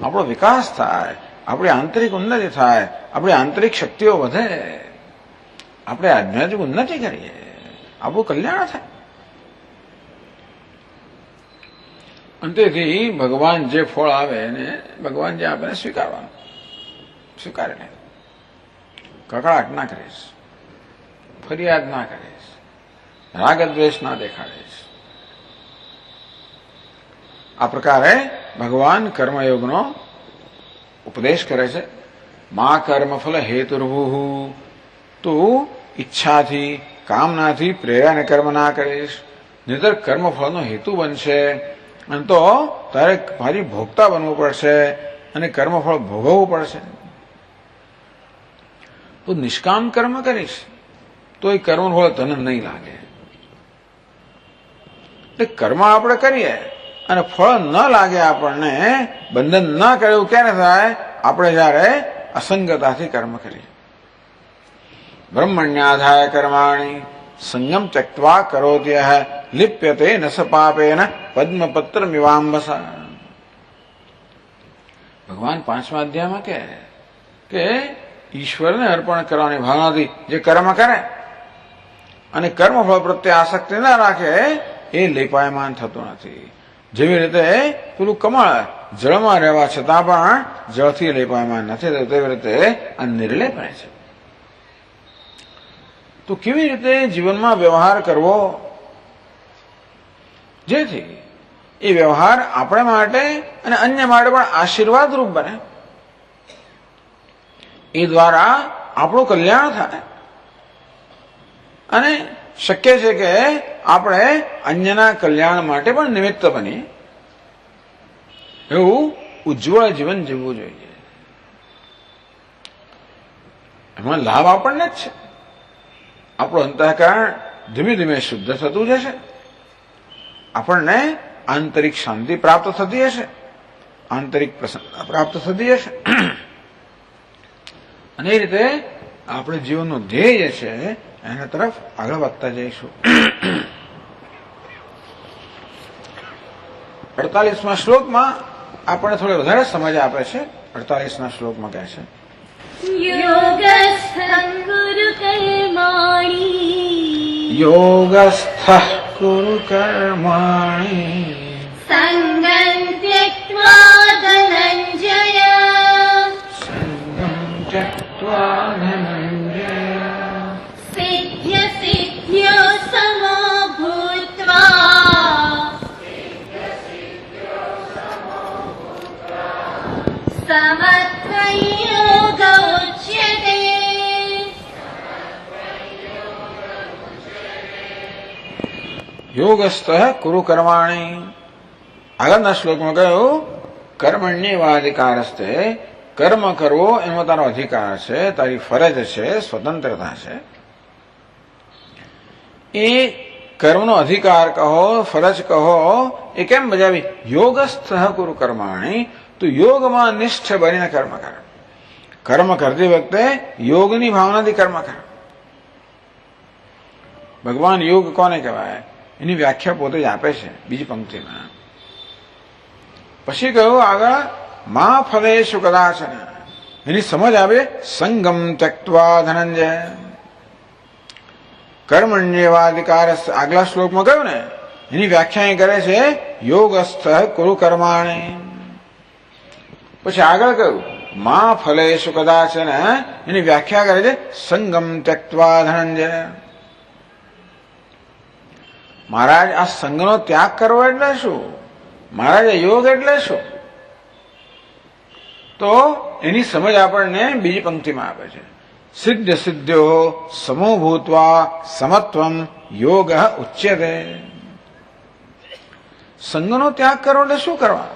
આપણો વિકાસ થાય, આપણી આંતરિક ઉન્નતિ થાય, આપણી આંતરિક શક્તિઓ વધે, આપણે આધ્યાત્મિક ઉન્નતિ કરીએ, આપણું કલ્યાણ થાય. અંતેથી ભગવાન જે ફળ આવે એને ભગવાન જે આપે એને સ્વીકારવાનું. સ્વીકારીને કકળાટ ના કરીશ, ફરિયાદ ના કરીશ, રાગ દ્વેષ ના દેખાડીશ. આ પ્રકારે ભગવાન કર્મયોગનો ઉપદેશ કરે છે. મા કર્મફલ હેતુર્ભુ, તું ઈચ્છાથી કામનાથી પ્રેરાને કર્મ ના કરીશ, નહીતર કર્મફળનો હેતુ બનશે અને તો તારે ભારી ભોગતા બનવું પડશે અને કર્મફળ ભોગવવું પડશે. તો નિષ્કામ કર્મ કરીશ તો એ કર્મફળ તને નહીં લાગે. એટલે કર્મ આપણે કરીએ અને ફળ ન લાગે, આપણને બંધન ન કર્યું ક્યારે થાય? આપણે જયારે અસંગતાથી કર્મ કરીએ. બ્રહ્મણ્યાધાય કર્માણી સંયમ ત્યક્ત્વા કરોત્યઃ લિપ્યતે ન સ પાપેન પદ્મપત્ર મિવાંબસા. ભગવાન 5મા અધ્યાયમાં કે ઈશ્વરને અર્પણ કરવાની ભાવનાથી જે કર્મ કરે અને કર્મફળ પ્રત્યે આસક્તિ ન રાખે એ લેપાયમાન થતું નથી. જેવી રીતે પેલું કમળ જળમાં રહેવા છતાં પણ જળથી લેપાયમાન નથી થતું, તેવી રીતે આ નિર્લેપ રહે છે. તો કેવી રીતે જીવનમાં વ્યવહાર કરવો જેથી એ વ્યવહાર આપણે માટે અને અન્ય માટે પણ આશીર્વાદરૂપ બને, એ દ્વારા આપણું કલ્યાણ થાય અને શક્ય છે કે આપણે અન્યના કલ્યાણ માટે પણ નિમિત્ત બની એવું ઉજ્જવળ જીવન જીવવું જોઈએ. એમાં લાભ આપણને જ છે. આપણું અંતઃકરણ ધીમે ધીમે શુદ્ધ થતું જશે, આપણને આંતરિક શાંતિ પ્રાપ્ત થતી હશે, આંતરિક પ્રસન્નતા પ્રાપ્ત થતી હશે અને એ રીતે આપણે જીવનનું ધ્યેય છે એના તરફ આગળ વધતા જઈશું. 48મા શ્લોકમાં આપણને થોડી વધારે સમજ આપે છે. 48ના શ્લોકમાં કહે છે યોગસ્થઃ કુરુ કર્માણિ સંગં ત્યક્ત્વા ધનંજય સિદ્ધ્ય સિદ્ધ્યો સમો ભૂત્વા સમત્વયોગ ઉચ્યતે. યોગસ્થ કુરુ કર્માણી. આગળના શ્લોકમાં કહ્યું કર્મણ્યવાધિકાર હસ્તે કર્મ કરવો એનો તારો અધિકાર છે, તારી ફરજ છે, સ્વતંત્રતા છે. એ કર્મનો અધિકાર કહો, ફરજ કહો, એ કેમ બજાવી? યોગસ્થ કુરુ કર્માણી, તું યોગમાં નિષ્ઠ બનીને કર્મ કર. કર્મ કરતી વખતે યોગની ભાવનાથી કર્મ કર. ભગવાન યોગ કોને કહેવાય એની વ્યાખ્યા પોતે જ આપે છે બીજી પંક્તિમાં. પછી કહ્યું આગળ મા ફલેષુ કદાચન, એની સમજ આવે સંગમ ત્યક્ત્વા ધનંજય. કર્મણ્યવાધિકાર આગલા શ્લોકમાં કહ્યું ને એની વ્યાખ્યા એ કરે છે યોગસ્થ કુરુ કર્માણી. પછી આગળ કહ્યું મા ફલેષુ કદાચન, એની વ્યાખ્યા કરે છે સંગમ ત્યક્ત્વા ધનંજય. મહારાજ આ સંઘનો ત્યાગ કરવો એટલે શું? મહારાજ યોગ એટલે શું? તો એની સમજ આપણને બીજી પંક્તિમાં આપે છે સિદ્ધ સિદ્ધ્યો સમો ભૂત્વા સમત્વમ યોગ ઉચ્યતે. સંઘનો ત્યાગ કરવો એટલે શું કરવા?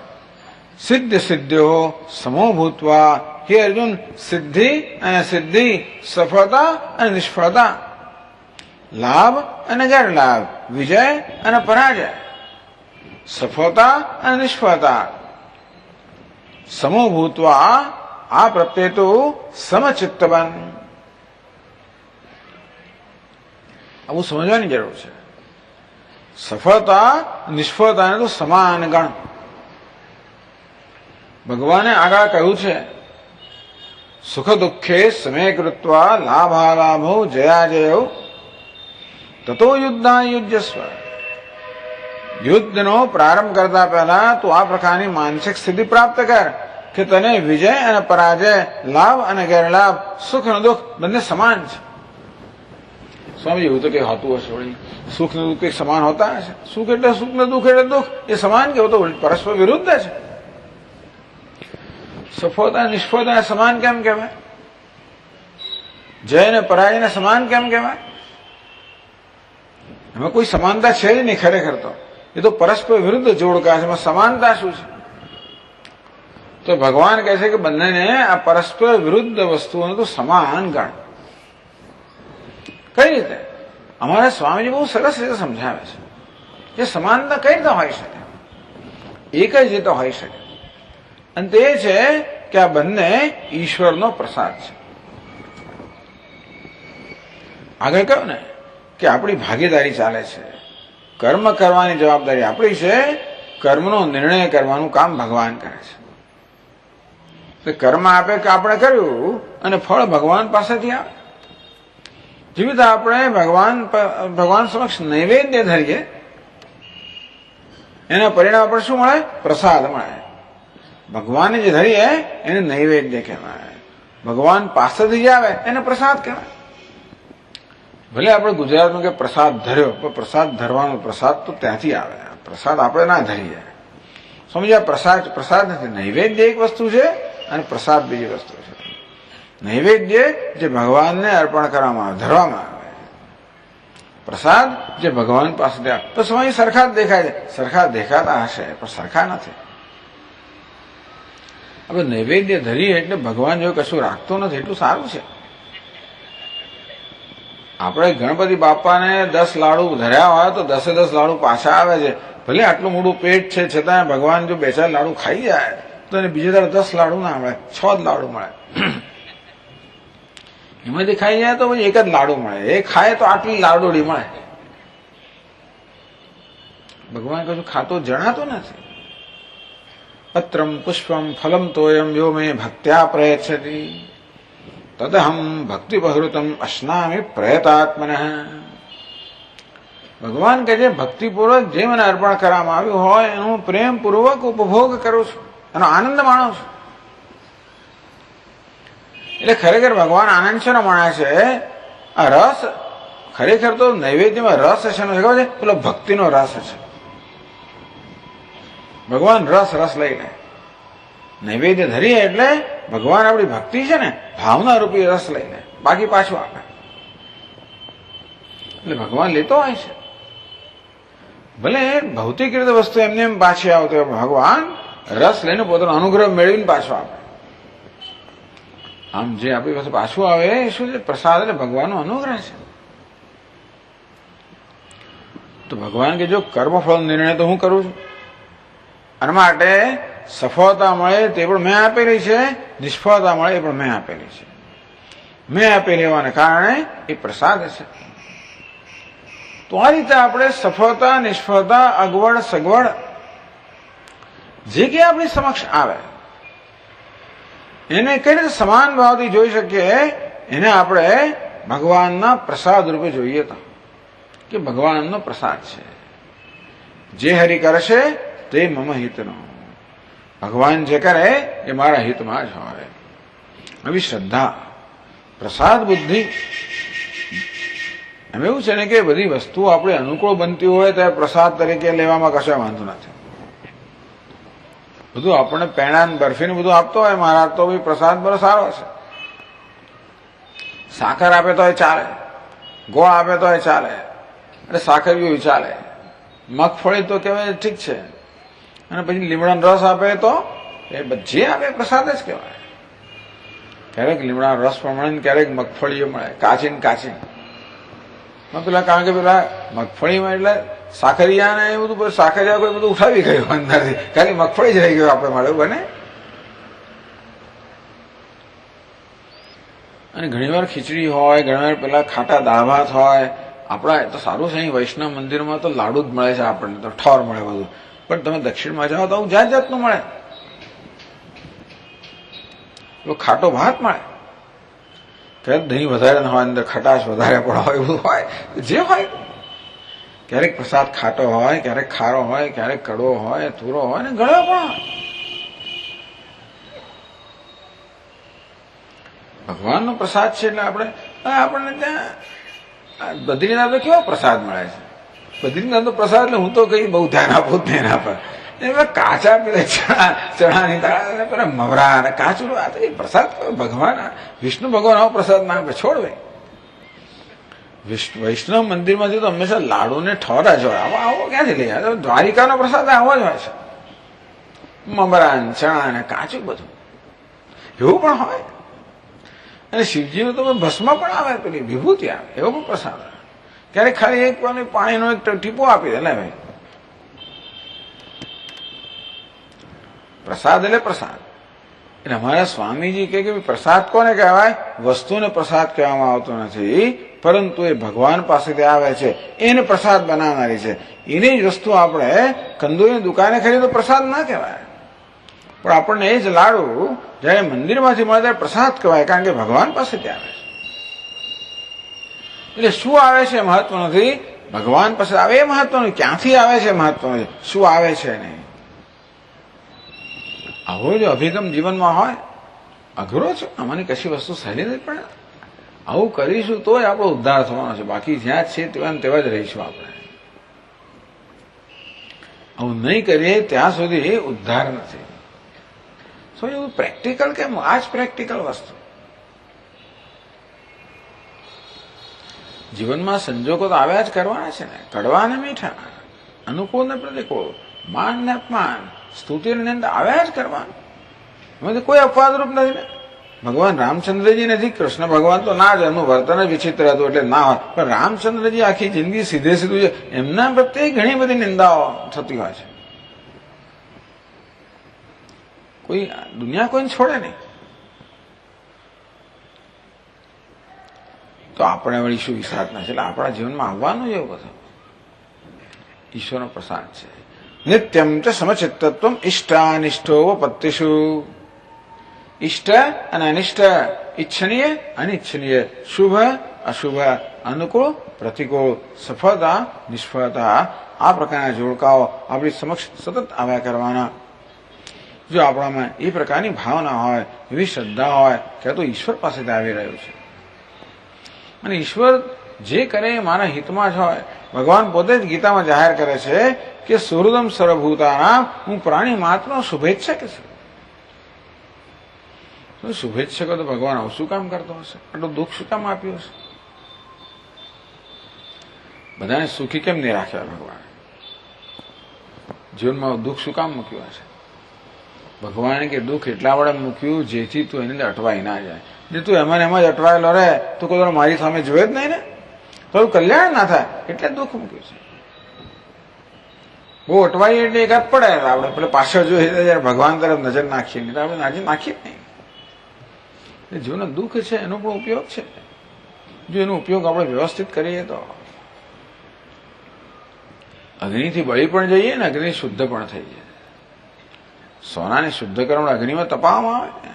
સિદ્ધ સિદ્ધ્યો સમો ભૂત્વા. હે અર્જુન, સિદ્ધિ અને સિદ્ધિ, સફળતા અને નિષ્ફળતા, લાભ અને ગેરલાભ, વિજય અને પરાજય, સફળતા અને નિષ્ફળતા, સમો ભૂત્વા, આ પ્રત્યે તો સમચિત્ત બન. આવું સમજવાની જરૂર છે. સફળતા નિષ્ફળતાને તો સમાન ગણ. ભગવાને આગળ કહ્યું છે સુખ દુઃખે સમે કૃત્વા લાભાલાભો જયાજયો તતો યુદ્ધાયુજ્યસ્વ. યુદ્ધનો પ્રારંભ કરતા પહેલા તું આ પ્રકારની માનસિક સ્થિતિ પ્રાપ્ત કર કે તને વિજય અને પરાજય, લાભ અને ગેરલાભ, સુખ અને દુઃખ બંને સમાન છે. સ્વામીજી એવું તો કઈ હોતું હશે વળી? સુખ ને દુઃખ કઈ સમાન હોતા હશે? સુખ એટલે સુખ ને દુઃખ એટલે દુઃખ, એ સમાન કેવું તો પરસ્પર વિરુદ્ધ છે. સફળતા નિષ્ફળતા સમાન કેમ કહેવાય? જય ને પરાજય સમાન કેમ કહેવાય? એમાં કોઈ સમાનતા છે જ નહીં ખરેખર. તો એ તો પરસ્પર વિરુદ્ધ જોડકા છે. એમાં સમાનતા શું છે? તો ભગવાન કહે છે કે બંનેને આ પરસ્પર વિરુદ્ધ વસ્તુઓને તો સમાન ગણ. કઈ રીતે? અમારા સ્વામીજી બહુ સરસ રીતે સમજાવે છે કે સમાનતા કઈ રીતે હોઈ શકે, એક જ રીતે હોઈ શકે. અને તે છે કે આ બંને ઈશ્વરનો પ્રસાદ છે. આગળ કહ્યું ને કે આપણી ભાગીદારી ચાલે છે. કર્મ કરવાની જવાબદારી આપણી છે, કર્મનો નિર્ણય કરવાનું કામ ભગવાન કરે છે. તો કર્મ આપે કે આપણે કર્યું અને ફળ ભગવાન પાસેથી આવે. જેવી રીતે આપણે ભગવાન સમક્ષ નૈવેદ્ય ધરીએ એના પરિણામ આપણે શું મળે? પ્રસાદ મળે. ભગવાનને જે ધરીએ એને નૈવેદ્ય કહેવાય. ભગવાન પાસેથી જ આવે એને પ્રસાદ કહેવાય. ભલે આપણે ગુજરાતમાં કે પ્રસાદ ધર્યો, પણ પ્રસાદ ધરવાનો પ્રસાદ તો ત્યાંથી આવે. પ્રસાદ આપણે ના ધરીએ. સમજ્યા? પ્રસાદ નથી. નૈવેદ્ય એક વસ્તુ છે અને પ્રસાદ બીજી વસ્તુ છે. નૈવેદ્ય જે ભગવાનને અર્પણ કરવામાં આવે, ધરવામાં આવે. પ્રસાદ જે ભગવાન પાસેથી આવે. તો સમય સરખા જ દેખાય છે. સરખા દેખાતા હશે પણ સરખા નથી. આપણે નૈવેદ્ય ધરીએ એટલે ભગવાન જો કશું રાખતો નથી એટલું સારું છે. આપણે ગણપતિ બાપાને 10 લાડુ ધર્યા હોય તો 10 લાડુ પાછા આવે છે. ભલે આટલું મોટું પેટ છે છતાં ભગવાન જો 2-4 લાડુ ખાઈ જાય તો એને બીજે દર 10 લાડુ ના મળે, 6 જ લાડુ મળે. એમાંથી ખાઈ જાય તો પછી 1 જ લાડુ મળે. એ ખાય તો આટલી લાડુડી મળે. ભગવાન કશું ખાતો જણાતો નથી. પત્રમ પુષ્પમ ફલમ તોયમ યો મે ભક્ત્યા પ્રયચ્છતિ તદહમ ભક્તિ બહૃતમ અશ્નામી પ્રયતાત્મન. ભગવાન કહે છે ભક્તિપૂર્વક જે મને અર્પણ કરવામાં આવ્યું હોય એનું પ્રેમપૂર્વક ઉપભોગ કરું છું, એનો આનંદ માણું છું. એટલે ખરેખર ભગવાન આનંદ છે માણે છે. આ રસ ખરેખર તો નૈવેદ્યમાં રસ છે એનો ખબર છે? પેલો ભક્તિનો રસ છે. ભગવાન રસ લઈ લે. નૈવેદ્ય ધરીએ એટલે ભગવાન આપણી ભક્તિ છે ને ભાવના રૂપી રસ લઈ લે, બાકી પાછું આપે. એટલે ભગવાન લેતો હોય છે. ભલે ભૌતિક રીતે વસ્તુ એમને એમ પાછી આવતી હોય, ભગવાન રસ લઈને પોતાનો અનુગ્રહ મેળવીને પાછો આપે. આમ જે આપણી પાસે પાછું આવે એ શું છે? પ્રસાદ એટલે ભગવાનનો અનુગ્રહ છે. તો ભગવાન કે જો કર્મફળ નિર્ણય તો હું કરું છું, અને માટે સફળતા મળે તે પણ મેં આપેલી છે, નિષ્ફળતા મળે એ પણ મેં આપેલી છે. મેં આપેલી હોવાને કારણે એ પ્રસાદ છે. તો આ રીતે આપણે સફળતા, નિષ્ફળતા, અગવડ, સગવડ જે કે આપણી સમક્ષ આવે એને કઈ રીતે સમાન ભાવથી જોઈ શકીએ, એને આપણે ભગવાનના પ્રસાદ રૂપે જોઈએ તો કે ભગવાનનો પ્રસાદ છે. જે હરિ કરશે તે મમ હિતનો. ભગવાન જે કરે એ મારા હિતમાં જ હોય. આવી શ્રદ્ધા, પ્રસાદ બુદ્ધિ. એમ એવું છે ને કે બધી વસ્તુઓ આપણે અનુકૂળ બનતી હોય ત્યારે પ્રસાદ તરીકે લેવામાં કશો વાંધો નથી. બધું આપણને પેણાન બરફીને બધું આપતો હોય મહારાજ તો ભાઈ પ્રસાદ બરો સારો છે. સાકર આપે તો ચાલે, ગોળ આપે તો ચાલે, અને સાકરિયું ચાલે, મગફળી તો કહેવાય ઠીક છે, અને પછી લીમડાનો રસ આપે તો એ જે આપે પ્રસાદ જ કહેવાય. ક્યારેક લીમડાનો રસ પણ મળે ને ક્યારેક મગફળીઓ મળે, કાચી ને કાચી. પેલા કારણ કે પેલા મગફળીમાં એટલે સાકરિયા ને એ બધું, સાકરિયા કોઈ બધું ઉઠાવી ગયું અંદરથી, ખાલી મગફળી જ રહી ગયું આપણે મળે બને. અને ઘણીવાર ખીચડી હોય, ઘણીવાર પેલા ખાટા દાળ ભાત હોય. આપણા તો સારું છે અહીં વૈષ્ણવ મંદિરમાં તો લાડુ જ મળે છે આપણને, તો ઠોર મળે બધું. પણ તમે દક્ષિણમાં જાઓ તો જાત જાતનું મળે. ખાટો ભાત મળે, ક્યારેક દહીં વધારે ના હોય, અંદર ખટાશ વધારે પણ હોય, એવું હોય જે હોય. ક્યારેક પ્રસાદ ખાટો હોય, ક્યારેક ખારો હોય, ક્યારેક કડવો હોય, તુરો હોય ને ગળ્યો પણ હોય. ભગવાનનો પ્રસાદ છે એટલે આપણને ત્યાં બદ્રીનાથ તો કેવો પ્રસાદ મળે છે. બદ્રીનાથ તો પ્રસાદ એટલે હું તો કઈ બહુ ધ્યાન આપું જ નહીં એના પર. એમાં કાચા પેલા ચણાની દાળ, પેલા મવરા અને કાચું, આ તો પ્રસાદ ભગવાન, વિષ્ણુ ભગવાન આવો પ્રસાદ ના આપે, છોડ ભાઈ. વૈષ્ણવ મંદિરમાંથી તો હંમેશા લાડુ ને ઠોરા જ હોય. આવો ક્યાંથી લઈ આવે? દ્વારિકાનો પ્રસાદ આવો જ હોય છે, મમરા ચણા ને કાચું બધું એવું પણ હોય. અને શિવજીનું તો ભસ્મ પણ આવે, પેલી વિભૂતિ આવે, એવો પણ પ્રસાદ આવે. ક્યારેક ખાલી એક પાણીનો એક ટીપો આપી દે ને ભાઈ. પ્રસાદ એટલે પ્રસાદ. એટલે અમારા સ્વામીજી કે પ્રસાદ કોને કહેવાય? વસ્તુને પ્રસાદ કહેવામાં આવતો નથી, પરંતુ એ ભગવાન પાસેથી આવે છે એને પ્રસાદ બનાવનારી છે. એની જ વસ્તુ આપણે કંદોરીની દુકાને ખરીદો પ્રસાદ ના કહેવાય, પણ આપણને એ જ લાડુ જયારે મંદિરમાંથી મળે ત્યારે પ્રસાદ કહેવાય, કારણ કે ભગવાન પાસેથી આવે છે. એટલે શું આવે છે મહત્વ નથી, ભગવાન પાસે આવે એ મહત્વનું, ક્યાંથી આવે છે મહત્વનું, શું આવે છે નહીં. આવો જો અભિગમ જીવનમાં હોય, અઘરો છે, આમાંની કશી વસ્તુ સહેલી નથી, પણ આવું કરીશું તો આપણો ઉદ્ધાર થવાનો છે. બાકી જ્યાં જ છે તેવા જ રહીશું આપણે. આવું નહીં કરીએ ત્યાં સુધી ઉદ્ધાર નથી. તો એવું પ્રેક્ટિકલ કેમ? આ જ પ્રેક્ટિકલ વસ્તુ. જીવનમાં સંજોગો તો આવ્યા જ કરવાના છે ને, કડવા ને મીઠા, અનુકૂળ ને પ્રતિકૂળ, માન ને અપમાન, સ્તુતિ ને નિંદા આવ્યા જ કરવાનું. એમાંથી કોઈ અપવાદરૂપ નથી ને. ભગવાન રામચંદ્રજી નથી, કૃષ્ણ ભગવાન તો ના જ, એમનું વર્તન જ વિચિત્ર હતું એટલે ના હોય, પણ રામચંદ્રજી આખી જિંદગી સીધે સીધું છે, એમના પ્રત્યે ઘણી બધી નિંદાઓ થતી હોય છે. કોઈ દુનિયા કોઈને છોડે નહીં. તો આપણે વળી શું વિષાદના છે? એટલે આપણા જીવનમાં આવવાનું જ એવું બધું ઈશ્વરનો પ્રસાદ છે. નિત્યમ ચ સમચિત્તત્વમ ઇષ્ટાનિષ્ટો પત્તિષુ. ઇષ્ટ અને અનિષ્ટ, ઈચ્છનીય અનિચ્છનીય, શુભ અશુભ, અનુકૂળ પ્રતિકૂળ, સફળતા નિષ્ફળતા, આ પ્રકારના જોડકાઓ આપણી સમક્ષ સતત આવ્યા કરવાના. જો આપણામાં એ પ્રકારની ભાવના હોય, એવી શ્રદ્ધા હોય કે તો ઈશ્વર પાસેથી આવી રહ્યું છે, અને ઈશ્વર જે કરે એ મારા હિતમાં જ હોય. ભગવાન પોતે જ ગીતામાં જાહેર કરે છે કે સુહૃદમ સર્વભૂતાનામ, હું પ્રાણી માત્ર શુભેચ્છક છું. શુભેચ્છકો તો ભગવાન આવું શું કામ કરતો હશે? આટલું દુઃખ શું કામ આપ્યું હશે? બધાને સુખી કેમ નહીં રાખ્યા ભગવાન? જીવનમાં દુઃખ શું કામ મૂક્યું હશે? ભગવાને કે દુઃખ એટલા વડે મૂક્યું જેથી તું એને અટવાઈ ના જાય. જે તું એમાં એમાં જ અટવાયેલો રહે તું કોઈ મારી સામે જોયે જ નહીં ને, તો કલ્યાણ ના થાય એટલે દુઃખ મૂક્યું છે. બહુ અટવાઈ એટલે એકાદ પડે આપણે પેલે પાછળ જોઈએ જયારે ભગવાન તરફ નજર નાખીએ નહીં તો આપણે નાજી નાખીએ જ નહીં. જીવનનો દુઃખ છે એનો પણ ઉપયોગ છે, જો એનો ઉપયોગ આપણે વ્યવસ્થિત કરીએ તો. અગ્નિથી બળી પણ જઈએ ને અગ્નિ શુદ્ધ પણ થઈ જાય. સોનાને શુદ્ધ કરવા અગ્નિમાં તપાવવામાં આવે ને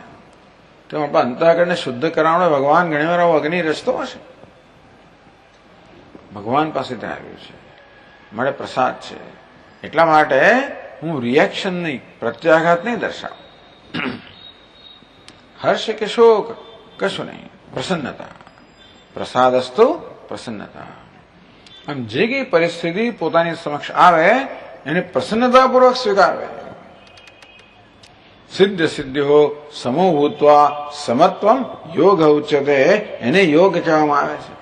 તો આપણા અંતઃકરણને શુદ્ધ કરાવવા ભગવાન ઘણીવાર આવો અગ્નિ રસ્તો હશે. ભગવાન પાસેથી આવ્યું છે, મારે પ્રસાદ છે, એટલા માટે હું રિએક્શન નહીં, પ્રત્યાઘાત નહીં દર્શાવું. હર્ષ કે શોક કશું નહીં, પ્રસન્નતા. પ્રસાદસ્તુ પ્રસન્નતા. આમ જે કઈ પરિસ્થિતિ પોતાની સમક્ષ આવે એને પ્રસન્નતાપૂર્વક સ્વીકારવે. સિદ્ધ સિદ્ધિઓ સમો ભૂત્વા સમત્વમ યોગ ઉચ્યતે, એને યોગ કહેવામાં આવે છે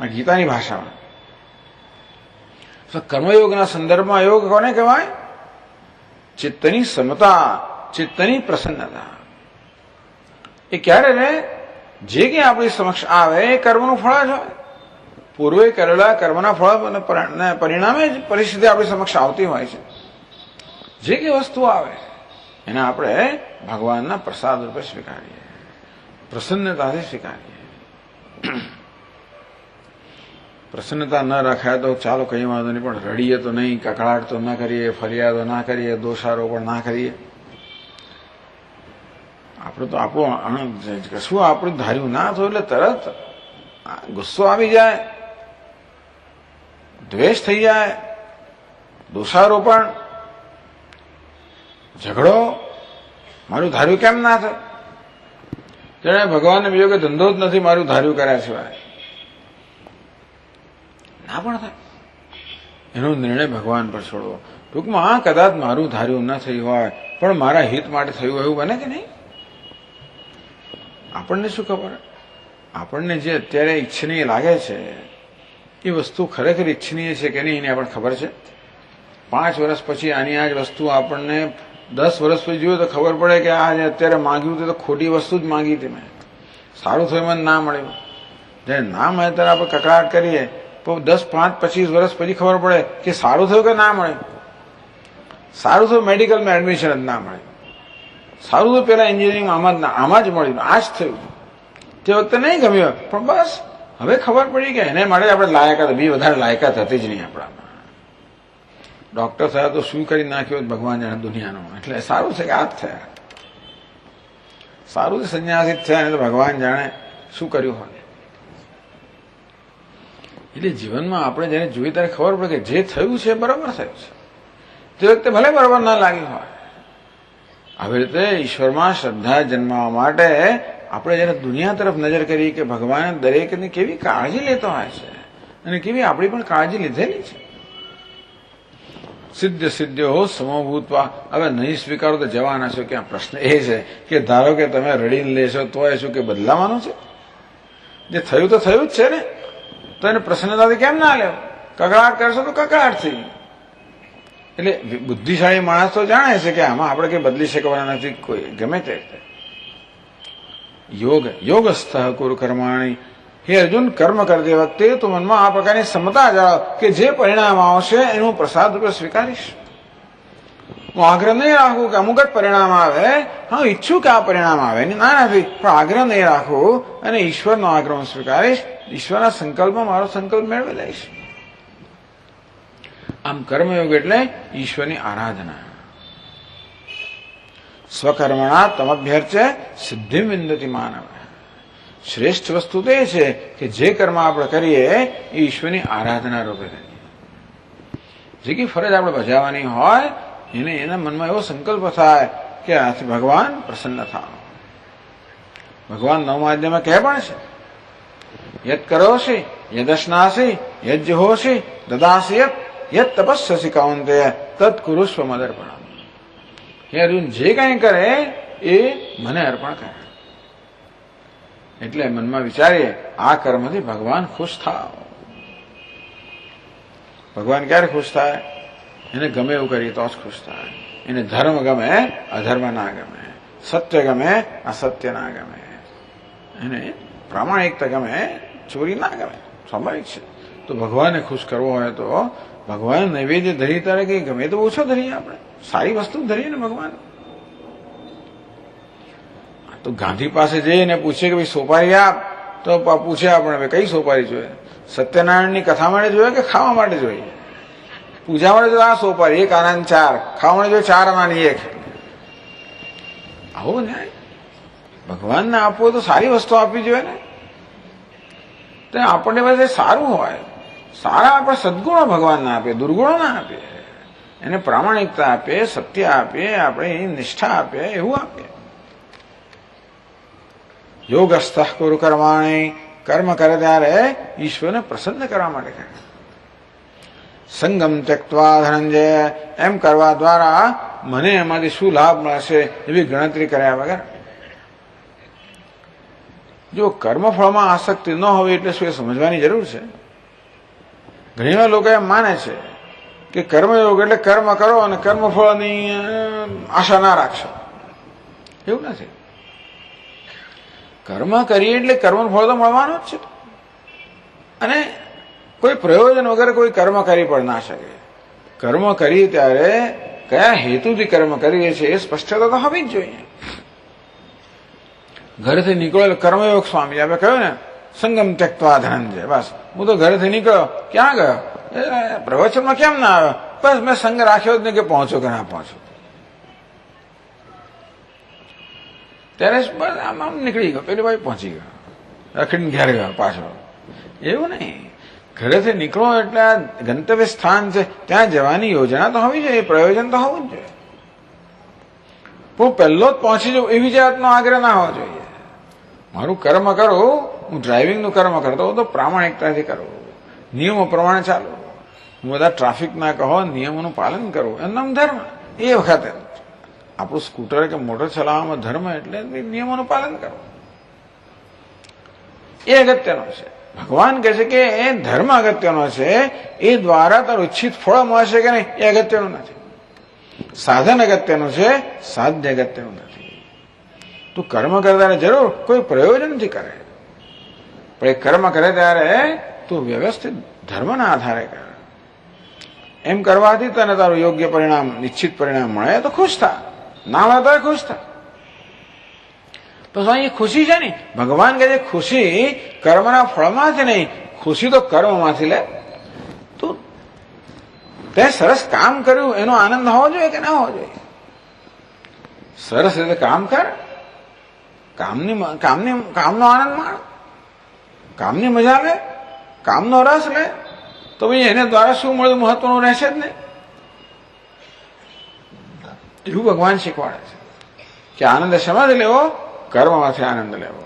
આ ગીતાની ભાષામાં. કર્મયોગના સંદર્ભમાં યોગ કોને કહેવાય? ચિત્તની સમતા, ચિત્તની પ્રસન્નતા. એ ક્યારે રહે? જે કંઈ આપણી સમક્ષ આવે એ કર્મનું ફળ જ હોય. પૂર્વે કરેલા કર્મના ફળ અને પરિણામે જ પરિસ્થિતિ આપણી સમક્ષ આવતી હોય છે. જે કંઈ વસ્તુ આવે એને આપણે ભગવાનના પ્રસાદ રૂપે સ્વીકારીએ, પ્રસન્નતાથી સ્વીકારીએ. પ્રસન્નતા ન રાખાય તો ચાલો કઈ વાંધો નહીં, પણ રડીએ તો નહીં, કકળાટ તો ન કરીએ, ફરિયાદો ના કરીએ, દોષારોપણ ના કરીએ. આપણે તો આપણું કશું આપણું ધાર્યું ના થયું એટલે તરત ગુસ્સો આવી જાય, દ્વેષ થઈ જાય, દોષારોપણ, ઝઘડો. મારું ધાર્યું કેમ ના થાય? જેને ભગવાનને બીજો કે ધંધો જ નથી મારું ધાર્યું કર્યા સિવાય, ના પણ થાય. એનો નિર્ણય ભગવાન પર છોડવો. ટૂંકમાં કદાચ મારું ધાર્યું ન થયું હોય પણ મારા હિત માટે થયું એવું બને કે નહીં? આપણને શું ખબર? આપણને જે અત્યારે ઈચ્છનીય લાગે છે એ વસ્તુ ખરેખર ઈચ્છનીય છે કે નહીં એની આપણને ખબર છે? 5 વર્ષ પછી આની આ જ વસ્તુ આપણને 10 વર્ષ પછી જોઈએ તો ખબર પડે કે આ જે અત્યારે માંગ્યું હતું તો ખોટી વસ્તુ જ માંગી હતી મેં, સારું થયું મને ના મળ્યું. જ્યારે ના મળે ત્યારે આપણે કકડાટ કરીએ તો 10, 5, 25 વર્ષ પછી ખબર પડે કે સારું થયું કે ના મળ્યું. સારું થયું મેડિકલમાં એડમિશન જ ના મળે, સારું તો પેલા એન્જિનિયરિંગમાં આમાં જ મળ્યું, આ જ થયું. તે વખતે નહીં ગમ્યું પણ બસ હવે ખબર પડી કે એને માટે આપણે લાયકાત, બી વધારે લાયકાત હતી જ નહીં આપણામાં. ડોક્ટર થયા તો શું કરી નાખ્યો ભગવાન જાણે દુનિયાનો, એટલે સારું છે કે આ જ થયા. સારું છે સંન્યાસી થયા ને તો ભગવાન જાણે શું કર્યું હોય. એટલે જીવનમાં આપણે જેને જોઈએ ત્યારે ખબર પડે કે જે થયું છે બરાબર થયું છે. તે વખતે ભલે બરાબર ના લાગ્યું હોય. આવી રીતે ઈશ્વરમાં શ્રદ્ધા જન્માવા માટે આપણે જયારે દુનિયા તરફ નજર કરી કે ભગવાન દરેકની કેવી કાળજી લેતો હોય છે અને કેવી આપણી પણ કાળજી લીધેલી છે. સિદ્ધ સિદ્ધ્યો સમભૂતવા. હવે નહીં સ્વીકારો તો જવાના છો ક્યાં? પ્રશ્ન એ છે કે ધારો કે તમે રડીને લેશો તો એ શું કે બદલાવાનું છે? જે થયું તો થયું જ છે ને, તો એને પ્રસન્નતાથી કેમ ના લેવો? કકળાટ કરશો તો કકળાટથી. એટલે બુદ્ધિશાળી માણસ તો જાણે છે કે આમાં આપણે કઈ બદલી શકવાના નથી કોઈ ગમે તે રીતે. યોગ યોગસ્થ કુરુ કર્માણી. હે અર્જુન, કર્મ કરતી વખતે તું મનમાં આ પ્રકારની ક્ષમતા જાળવ કે જે પરિણામ આવશે એનું પ્રસાદ રૂપે સ્વીકારીશ. હું આગ્રહ નહીં રાખું કે અમુક જ પરિણામ આવે, હા ઈચ્છું કે આ પરિણામ આવે, ના નથી, પણ આગ્રહ નહીં રાખું અને ઈશ્વરનો આગ્રહ હું સ્વીકારીશ. ઈશ્વરના સંકલ્પમાં મારો સંકલ્પ મેળવી લઈશ. આમ કર્મયોગ એટલે ઈશ્વરની આરાધના. સ્વકર્મણા તમભ્યર્ચે સિદ્ધિ વિંદતિ માનવ. શ્રેષ્ઠ વસ્તુ તો એ છે કે જે કર્મ આપણે કરીએ એ ઈશ્વરની આરાધના રૂપે કરીએ. જે કઈ ફરજ આપણે બજાવવાની હોય એને એના મનમાં એવો સંકલ્પ થાય કે આથી ભગવાન પ્રસન્ન થાવ. ભગવાન નવમાધ્યમાં કહે પણ છે, યત કરોષિ યદશ્નાસી યજ્જહોષિ દદાસી યત તપસ્સસી કૌંતેય તત્ કુરુષ્વ મદર્પણમ. હે અર્જુન, જે કંઈ કરે એ મને અર્પણ કરે. એટલે મનમાં વિચારીએ આ કર્મથી ભગવાન ખુશ થાવ. ભગવાન ક્યારે ખુશ થાય? એને ગમે એવું કરીએ તો જ ખુશ થાય. એને ધર્મ ગમે, અધર્મ ના ગમે, સત્ય ગમે, અસત્ય ના ગમે, એને પ્રામાણિકતા ગમે, ચોરી ના ગમે. સ્વાભાવિક છે. તો ભગવાનને ખુશ કરવો હોય તો ભગવાન નૈવેદ્ય ધરી તારે કે ગમે તો ઓછો ધરીએ, આપણે સારી વસ્તુ ધરીએ ને ભગવાન. તો ગાંધી પાસે જઈને પૂછે કે ભાઈ સોપારી આપ, તો પૂછે આપણે કઈ સોપારી જોઈએ, સત્યનારાયણની કથા માટે જોઈએ કે ખાવા માટે જોઈએ? પૂજા માટે જો આ સોપારી, એક આનંદ 4, ખાવા માટે જોઈએ 4 આનાની 1. આવો ન્યાય ભગવાનને આપવો તો સારી વસ્તુ આપવી જોઈએ ને. તો આપણને પાસે સારું હોય, સારા આપણે સદગુણો ભગવાનને આપીએ, દુર્ગુણો ના આપીએ. એને પ્રામાણિકતા આપીએ, સત્ય આપીએ, આપણે એની નિષ્ઠા આપીએ, એવું આપીએ. યોગસ્થ કુરુ કર્માણી, કર્મ કરે ત્યારે ઈશ્વરને પ્રસન્ન કરવા માટે કરે. સંગમ ત્યક્ત્વા ધનંજય, એમ કરવા દ્વારા મને એમાંથી શું લાભ મળશે એવી ગણતરી કર્યા વગર. જો કર્મફળમાં આસક્તિ ન હોય એટલે શું એ સમજવાની જરૂર છે. ઘણીવાર લોકો એમ માને છે કે કર્મયોગ એટલે કર્મ કરો અને કર્મફળની આશા ના રાખશો. એવું નથી. કર્મ કરીએ એટલે કર્મનું ફળ તો મળવાનું જ છે, અને કોઈ પ્રયોજન વગર કોઈ કર્મ કરી પણ ના શકે. કર્મ કરીએ ત્યારે કયા હેતુથી કર્મ કરીએ છીએ એ સ્પષ્ટતા તો હોવી જ જોઈએ. ઘરેથી નીકળો કર્મયોગ સ્વામી આપણે કહ્યું ને, સંગમ ત્યક્ત્વા ધનંજય. બસ હું તો ઘરેથી નીકળ્યો, ક્યાં ગયો? પ્રવચનમાં કેમ ના આવ્યો? બસ મેં સંગ રાખ્યો જ નહીં કે પહોંચો કે ના પહોંચો. ત્યારે આમ આમ નીકળી ગયો, પેલી ભાઈ પહોંચી ગયો, રખડીને ઘેર ગયો પાછો. એવું નહીં. ઘરેથી નીકળો એટલે આ ગંતવ્ય સ્થાન છે, ત્યાં જવાની યોજના તો હોવી જોઈએ, પ્રયોજન તો હોવું જ જોઈએ. હું પહેલો જ પહોંચી જાઉં એવી જાતનો આગ્રહ ના હોવો જોઈએ. મારું કર્મ કરું, હું ડ્રાઇવિંગનું કર્મ કરતો હોઉં તો પ્રામાણિકતાથી કરું, નિયમો પ્રમાણે ચાલો. હું બધા ટ્રાફિકના કહો, નિયમોનું પાલન કરું, એનું નામ ધર્મ. એ વખતે આપણું સ્કૂટર કે મોટર ચલાવવામાં ધર્મ એટલે નિયમોનું પાલન કરવું, એ અગત્યનો છે. ભગવાન કહે છે કે એ ધર્મ અગત્યનો છે, એ દ્વારા તારું ઈચ્છિત ફળ મળશે કે નહીં એ અગત્યનું નથી. સાધન અગત્યનું છે, સાધ્ય અગત્યનું નથી. તું કર્મ કરે ત્યારે જરૂર કોઈ પ્રયોજનથી કરે, પણ એ કર્મ કરે ત્યારે તું વ્યવસ્થિત ધર્મના આધારે કરે. એમ કરવાથી તને તારું યોગ્ય પરિણામ, નિશ્ચિત પરિણામ મળે તો ખુશ થા, ના મળે તો ખુશ થા. તો અહીં ખુશી છે ને, ભગવાન કહે છે ખુશી કર્મના ફળમાંથી નહીં, ખુશી તો કર્મમાંથી લે. તું તે સરસ કામ કર્યું એનો આનંદ હોવો જોઈએ કે ના હોવો જોઈએ? સરસ રીતે કામ કર, કામનો આનંદ માણ, કામની મજા લે, કામનો રસ લે, તો ભાઈ એને દ્વારા શું મળ્યું મહત્વનું રહેશે જ નહીં. એવું ભગવાન શીખવાડે છે કે આનંદ શેમાંથી લેવો? કર્મમાંથી આનંદ લેવો.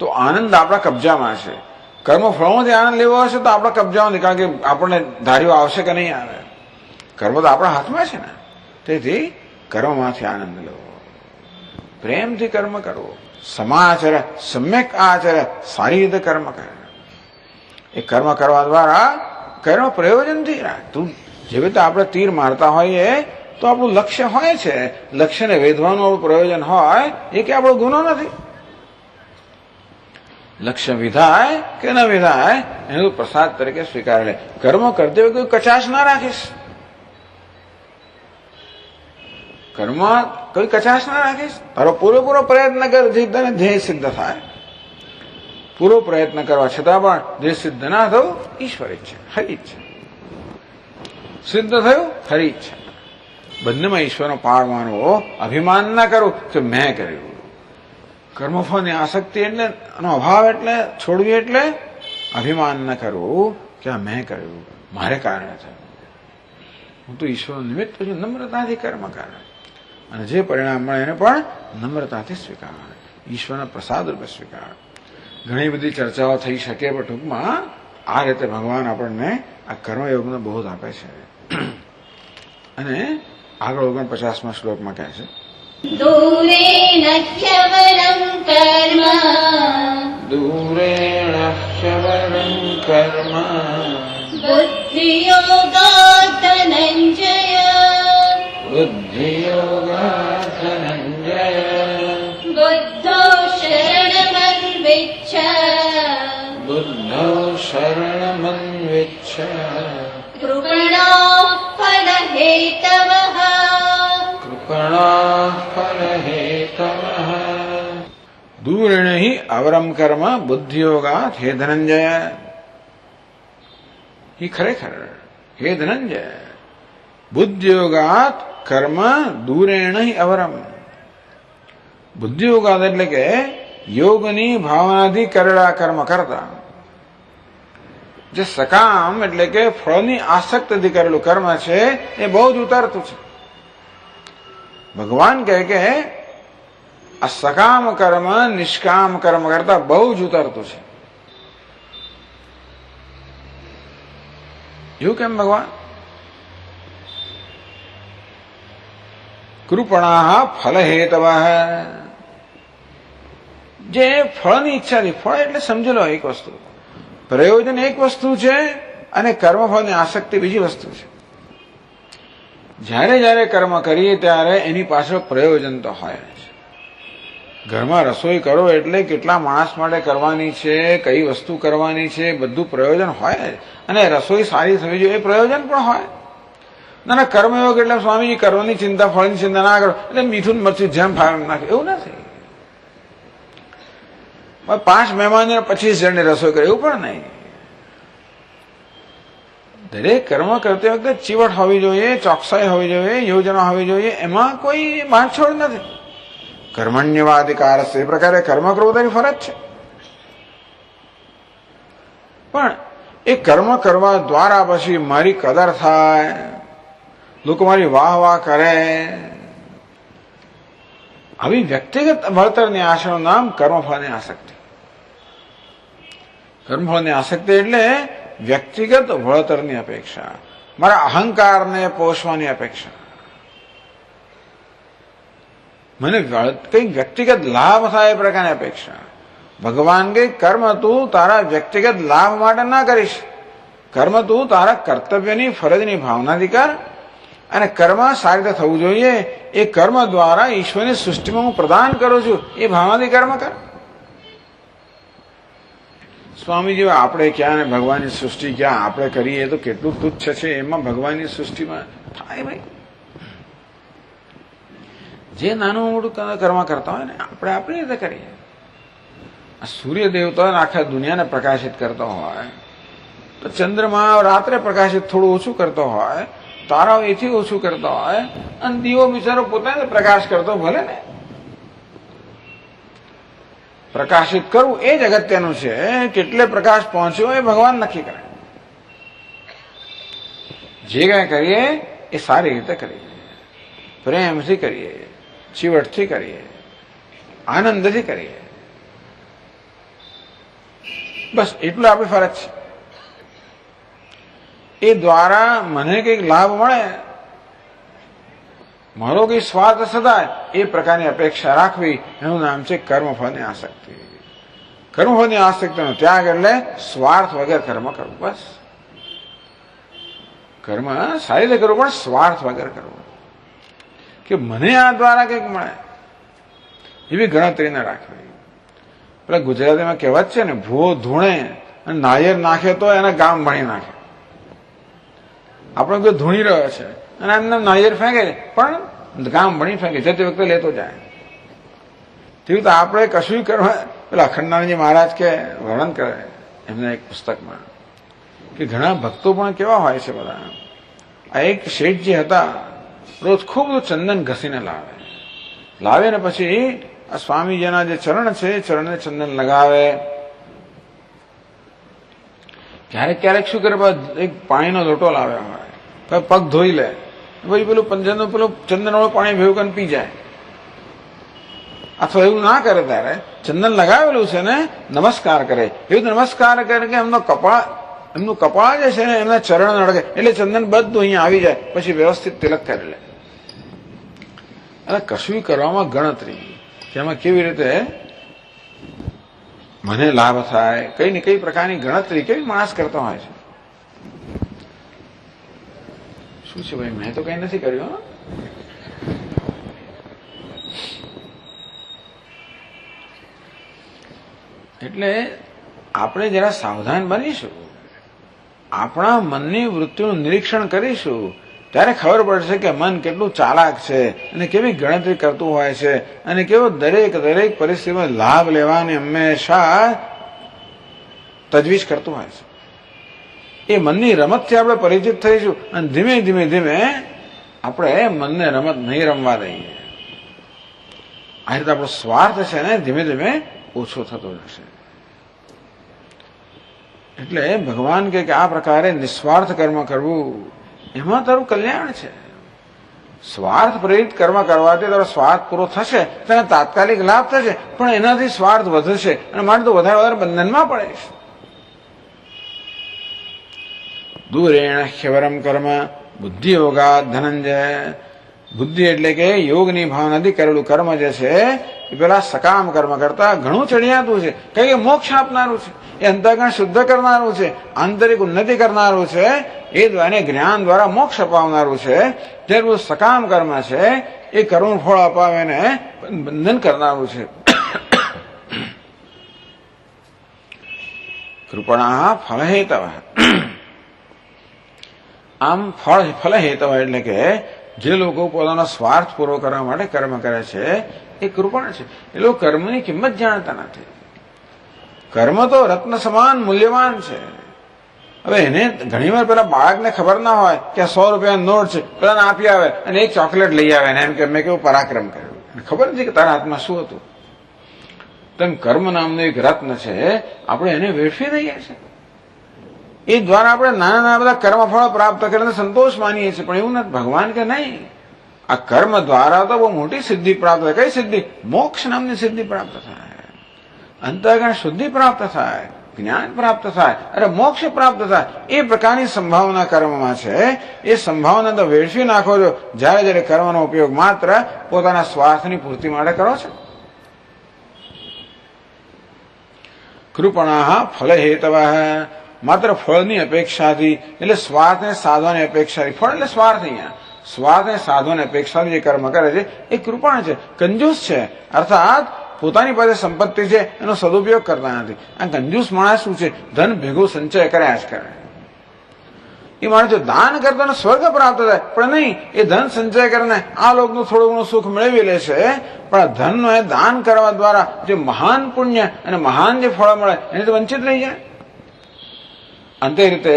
તો આનંદ આપણા કબજામાં છે. કર્મ ફળોમાંથી આનંદ લેવો હશે તો આપણા કબજામાં નથી, કારણ કે આપણને ધાર્યો આવશે કે નહીં આવે. કર્મ તો આપણા હાથમાં છે ને. તેથી કર્મમાંથી આનંદ લેવો, પ્રેમથી કર્મ કરવો, સમાચર સમ્યક આચર, સારી રીતે કર્મ કરે. એ કર્મ કરવા દ્વારા કર્મ પ્રયોજનથી રાખ. તું જેવી રીતે આપણે તીર મારતા હોઈએ તો આપણું લક્ષ્ય હોય છે, લક્ષ્યને વેધવાનું આપણું પ્રયોજન હોય, એ કે આપણો ગુનો નથી. લક્ષ્ય વિધાય કે ન વિધાય એનું પ્રસાદ તરીકે સ્વીકારે લે. કર્મ કરતી હોય કોઈ કચાશ ના રાખીશ, કર્મ કોઈ કચાશ ના રાખીશ. તારો પૂરેપૂરો પ્રયત્ન કર, તને ધ્યેય સિદ્ધ થાય. પૂરો પ્રયત્ન કરવા છતાં પણ ધ્યેય સિદ્ધ ના થયું, ઈશ્વર ઈચ્છા, હરી ઈચ્છા. સિદ્ધ થયું, હરી ઈચ્છા. બંનેમાં ઈશ્વરનો પાળ માનવો, અભિમાન ના કરું કે મેં કર્યું. કર્મફળની આસક્તિ એટલે એનો અભાવ એટલે છોડવી, એટલે અભિમાન ન કરવું કે આ મેં કર્યું, મારે કારણે થયું. હું તો ઈશ્વરનું નિમિત્ત છું. નમ્રતાથી કર્મ કરે અને જે પરિણામ મળે એને પણ નમ્રતાથી સ્વીકાર, ઈશ્વરના પ્રસાદ રૂપે સ્વીકાર. ઘણી બધી ચર્ચાઓ થઈ શકે, પણ ટૂંકમાં આ રીતે ભગવાન આપણને આ કર્મયોગનો બોધ આપે છે. અને આગળ 49મા શ્લોકમાં કહે છે, દૂરેણ ક્ષવરં કર્મ, દૂરેણ ક્ષવરં કર્મ, બુદ્ધિયોગાत् ધનંજય. बुद्धियोगात् धनञ्जय बुद्धो शरणमन्विच्छ बुद्धौ शरणमन्विच्छ कृपणोः फलहेतवः कृपणाः फलहेतवः दूरेण हि अवरम कर्म बुद्धियोगात् हे धनंजय ही खरेखर हे धनंजय બુદ્ધિયોગાત કર્મ દૂરેણ અવરમ બુદ્ધિયોગાત એટલે કે યોગની ભાવનાથી કરેલા કર્મ કરતા જે સકામ એટલે કે ફળની આસક્તિથી કરેલું કર્મ છે એ બહુ જ ઉતરતું છે. ભગવાન કહે કે આ સકામ કર્મ નિષ્કામ કર્મ કરતા બહુ જ ઉતરતું છે. એવું કેમ ભગવાન? કૃપણા ફલહેતવ જે ફળની ઈચ્છાથી, ફળ એટલે સમજેલો એક વસ્તુ, પ્રયોજન એક વસ્તુ છે અને કર્મફળની આસક્તિ બીજી વસ્તુ છે. જ્યારે જ્યારે કર્મ કરીએ ત્યારે એની પાછળ પ્રયોજન તો હોય જ. ઘરમાં રસોઈ કરો એટલે કેટલા માણસ માટે કરવાની છે, કઈ વસ્તુ કરવાની છે, બધું પ્રયોજન હોય જ. અને રસોઈ સારી થવી જોઈએ એ પ્રયોજન પણ હોય. ના ના કર્મયોગ એટલે સ્વામીજી કર્મની ચિંતા, ફળની ચિંતા ના કરો એટલે મીઠું મરચું જેમ ફાવે નાખે, એવું નથી. 5 મહેમાન 25 જણની રસોઈ કરે એવું પણ નહીં. દરેક કર્મ કરતી વખતે ચીવટ હોવી જોઈએ, ચોકસાઈ હોવી જોઈએ, યોજના હોવી જોઈએ, એમાં કોઈ બાંધછોડ નથી. કર્મણ્યવાધિકાર એ પ્રકારે કર્મ કરવો તેની ફરજ છે. પણ એ કર્મ કરવા દ્વારા પછી મારી કદર થાય, લોકો મારી વાહ વાહ કરે, આવી વ્યક્તિગત વળતરની આશાનું નામ કર્મફળની આસક્તિ. કર્મફળની આસક્તિ એટલે વ્યક્તિગત વળતરની અપેક્ષા, મારા અહંકારને પોષવાની અપેક્ષા, મને કઈ વ્યક્તિગત લાભ થાય એ પ્રકારની અપેક્ષા. ભગવાન કે કર્મ તું તારા વ્યક્તિગત લાભ માટે ના કરીશ, કર્મ તું તારા કર્તવ્યની ફરજની ભાવનાથી કર, અને કર્મ સારી રીતે થવું જોઈએ. એ કર્મ દ્વારા ઈશ્વરની સૃષ્ટિમાં હું પ્રદાન કરું છું એ ભાવનાથી કર્મ કર. સ્વામીજી આપણે ક્યાં ને ભગવાનની સૃષ્ટિ ક્યાં, આપણે કરીએ તો કેટલું તુચ્છ છે, એમાં ભગવાનની સૃષ્ટિમાં થાય ભાઈ. જે નાનું મોટું કર્મ કરતા હોય ને આપણે આપણી રીતે કરીએ. આ સૂર્ય દેવતા આખા દુનિયાને પ્રકાશિત કરતો હોય તો ચંદ્રમા રાત્રે પ્રકાશિત થોડું ઓછું કરતો હોય, તારાઓ એથી ઓછું કરતા હોય, અને દીવો બિચારો પોતાને પ્રકાશ કરતો ભલે ને. પ્રકાશિત કરવું એ જ અગત્યનું છે. કેટલે પ્રકાશ પહોંચ્યો એ ભગવાન નક્કી કરે. જે કાંઈ કરીએ એ સારી રીતે કરીએ, પ્રેમથી કરીએ, ચીવટથી કરીએ, આનંદથી કરીએ. બસ એટલું આપણી ફરજ છે. એ દ્વારા મને કંઈક લાભ મળે, મારો કઈ સ્વાર્થ સદાય એ પ્રકારની અપેક્ષા રાખવી, એનું નામ છે કર્મફળની આસક્તિ. કર્મફળની આસક્તિનો ત્યાગ એટલે સ્વાર્થ વગર કર્મ કરવું. બસ કર્મ સારી રીતે કરવું, પણ સ્વાર્થ વગર કરવું. કે મને આ દ્વારા કંઈક મળે એવી ગણતરી ન રાખવી. પેલા ગુજરાતીમાં કહેવત છે ને, ભૂવો ધૂણે અને નાયર નાખે તો એના ગામ ભણી નાખે. આપણે કોઈ ધૂણી રહ્યો છે અને એમને નાયર ફેંકે પણ ગામ ભણી ફેંકે, જતી વખતે લેતો જાય. તેવું તો આપણે કશું કરવા. પેલા અખંડાનંદજી મહારાજ કે વર્ણન કરે એમના એક પુસ્તકમાં કે ઘણા ભક્તો પણ કેવા હોય છે બધા. આ એક શેઠજી હતા, રોજ ખૂબ ચંદન ઘસીને લાવે ને પછી આ સ્વામીજીના જે ચરણ છે ચરણને ચંદન લગાવે. ક્યારેક ક્યારેક શું કરે, એક પાણીનો લોટો લાવે હોય, પગ ધોઈ લે, પછી પેલું પંજરનું પેલું ચંદન વાળું પાણી ભેગું કરીને પી જાય. અથવા એવું ના કરે ત્યારે ચંદન લગાવેલું છે ને નમસ્કાર કરે. એવું નમસ્કાર કરે કે એમનું કપાળ જે છે ને એમના ચરણ નડકે એટલે ચંદન બધું અહીંયા આવી જાય, પછી વ્યવસ્થિત તિલક કરી લે. એટલે કશું કરવામાં ગણતરી કે એમાં કેવી રીતે મને લાભ થાય, કઈ ને કઈ પ્રકારની ગણતરી કેવી માણસ કરતો હોય છે. શું છે ભાઈ, મેં તો કઈ નથી કર્યું. એટલે આપણે જરા સાવધાન બનીશું, આપણા મનની વૃત્તિનું નિરીક્ષણ કરીશું, ત્યારે ખબર પડશે કે મન કેટલું ચાલાક છે અને કેવી ગણતરી કરતું હોય છે અને કેવો દરેક પરિસ્થિતિમાં લાભ લેવાની હંમેશા તજવીજ કરતું હોય છે. એ મનની રમતથી આપણે પરિચિત થઈશું અને ધીમે ધીમે આપણે મનને રમત નહીં રમવા દઈએ. આ રીતે આપણો સ્વાર્થ છે ને ધીમે ધીમે ઓછો થતો જશે. એટલે ભગવાન કે આ પ્રકારે નિસ્વાર્થ કર્મ કરવું એમાં તારું કલ્યાણ છે. સ્વાર્થ પ્રેરિત કર્મ કરવાથી તારો સ્વાર્થ પૂરો થશે, તને તાત્કાલિક લાભ થશે, પણ એનાથી સ્વાર્થ વધશે અને માટે તો વધારે બંધનમાં પડે. દૂરેણ ह्यवरम કર્મ બુદ્ધિ યોગા ધનંજય. બુદ્ધિ એટલે કે યોગની ભાવનાથી કરેલું કર્મ જે છે એ પેલા સકામ કર્મ કરતા ઘણું ચડિયાતું છે. કઈ કે મોક્ષ આપનારું છે, એ અંતઃકરણ શુદ્ધ કરનારું છે, આંતરિક ઉન્નતિ કરનારું છે, એ દ્વારા જ્ઞાન દ્વારા મોક્ષ અપાવનારું છે. જ્યારે સકામ કર્મ છે એ કરુણ ફળ અપાવીને બંધન કરનારું છે. કૃપણા ફલહેતવ. આમ ફલ હેતવ એટલે કે જે લોકો પોતાનો સ્વાર્થ પૂરો કરવા માટે કર્મ કરે છે એ કૃપણ છે. એ લોકો કર્મની કિંમત જાણતા નથી. કર્મ તો રત્ન સમાન મૂલ્યવાન છે. હવે એને ઘણીવાર પેલા બાળકને ખબર ના હોય કે આ 100 રૂપિયાનો નોટ છે, પેલા આપી આવે અને એક ચોકલેટ લઈ આવે ને એમ કે મેં કેવું પરાક્રમ કર્યું. ખબર નથી કે તારા હાથમાં શું હતું. તેમ કર્મ નામનું એક રત્ન છે, આપણે એને વેડફી દઈએ છીએ. એ દ્વારા આપણે નાના બધા કર્મફળો પ્રાપ્ત કરીને સંતોષ માનીએ છીએ, પણ એવું નથી. ભગવાન કે નહીં, આ કર્મ દ્વારા તો બહુ મોટી સિદ્ધિ પ્રાપ્ત થાય. કઈ સિદ્ધિ? મોક્ષ નામની સિદ્ધિ પ્રાપ્ત થાય, અંતઃકરણ શુદ્ધિ પ્રાપ્ત થાય, જ્ઞાન પ્રાપ્ત થાય, અરે મોક્ષ પ્રાપ્ત થાય. એ પ્રકારની સંભાવના કર્મમાં છે. એ સંભાવના તો વેડફી નાખો છો જ્યારે કર્મનો ઉપયોગ માત્ર પોતાના સ્વાર્થની પૂર્તિ માટે કરો છો. કૃપણા ફલ હેતવ. માત્ર ફળની અપેક્ષાથી, એટલે સ્વાર્થને સાધવાની અપેક્ષાથી, ફળ એટલે સ્વાર્થ, અહીંયા સ્વાર્થને સાધવાની અપેક્ષાથી જે કર્મ કરે છે એ કૃપણ છે, કંજૂસ છે. અર્થાત પોતાની પાસે સંપત્તિ છે એનો સદુપયોગ કરતા નથી. આ કંજૂસ માણસ શું છે? ધન ભેગું સંચય કર્યા જ કરે. એ માણસ જો દાન કરતા સ્વર્ગ પ્રાપ્ત થાય, પણ નહીં, એ ધન સંચય કરીને આ લોકનું થોડું ઘણું સુખ મેળવી લે છે, પણ ધનનો એ દાન કરવા દ્વારા જે મહાન પુણ્ય અને મહાન જે ફળ મળે એની તો વંચિત રહી જાય. અંતે રીતે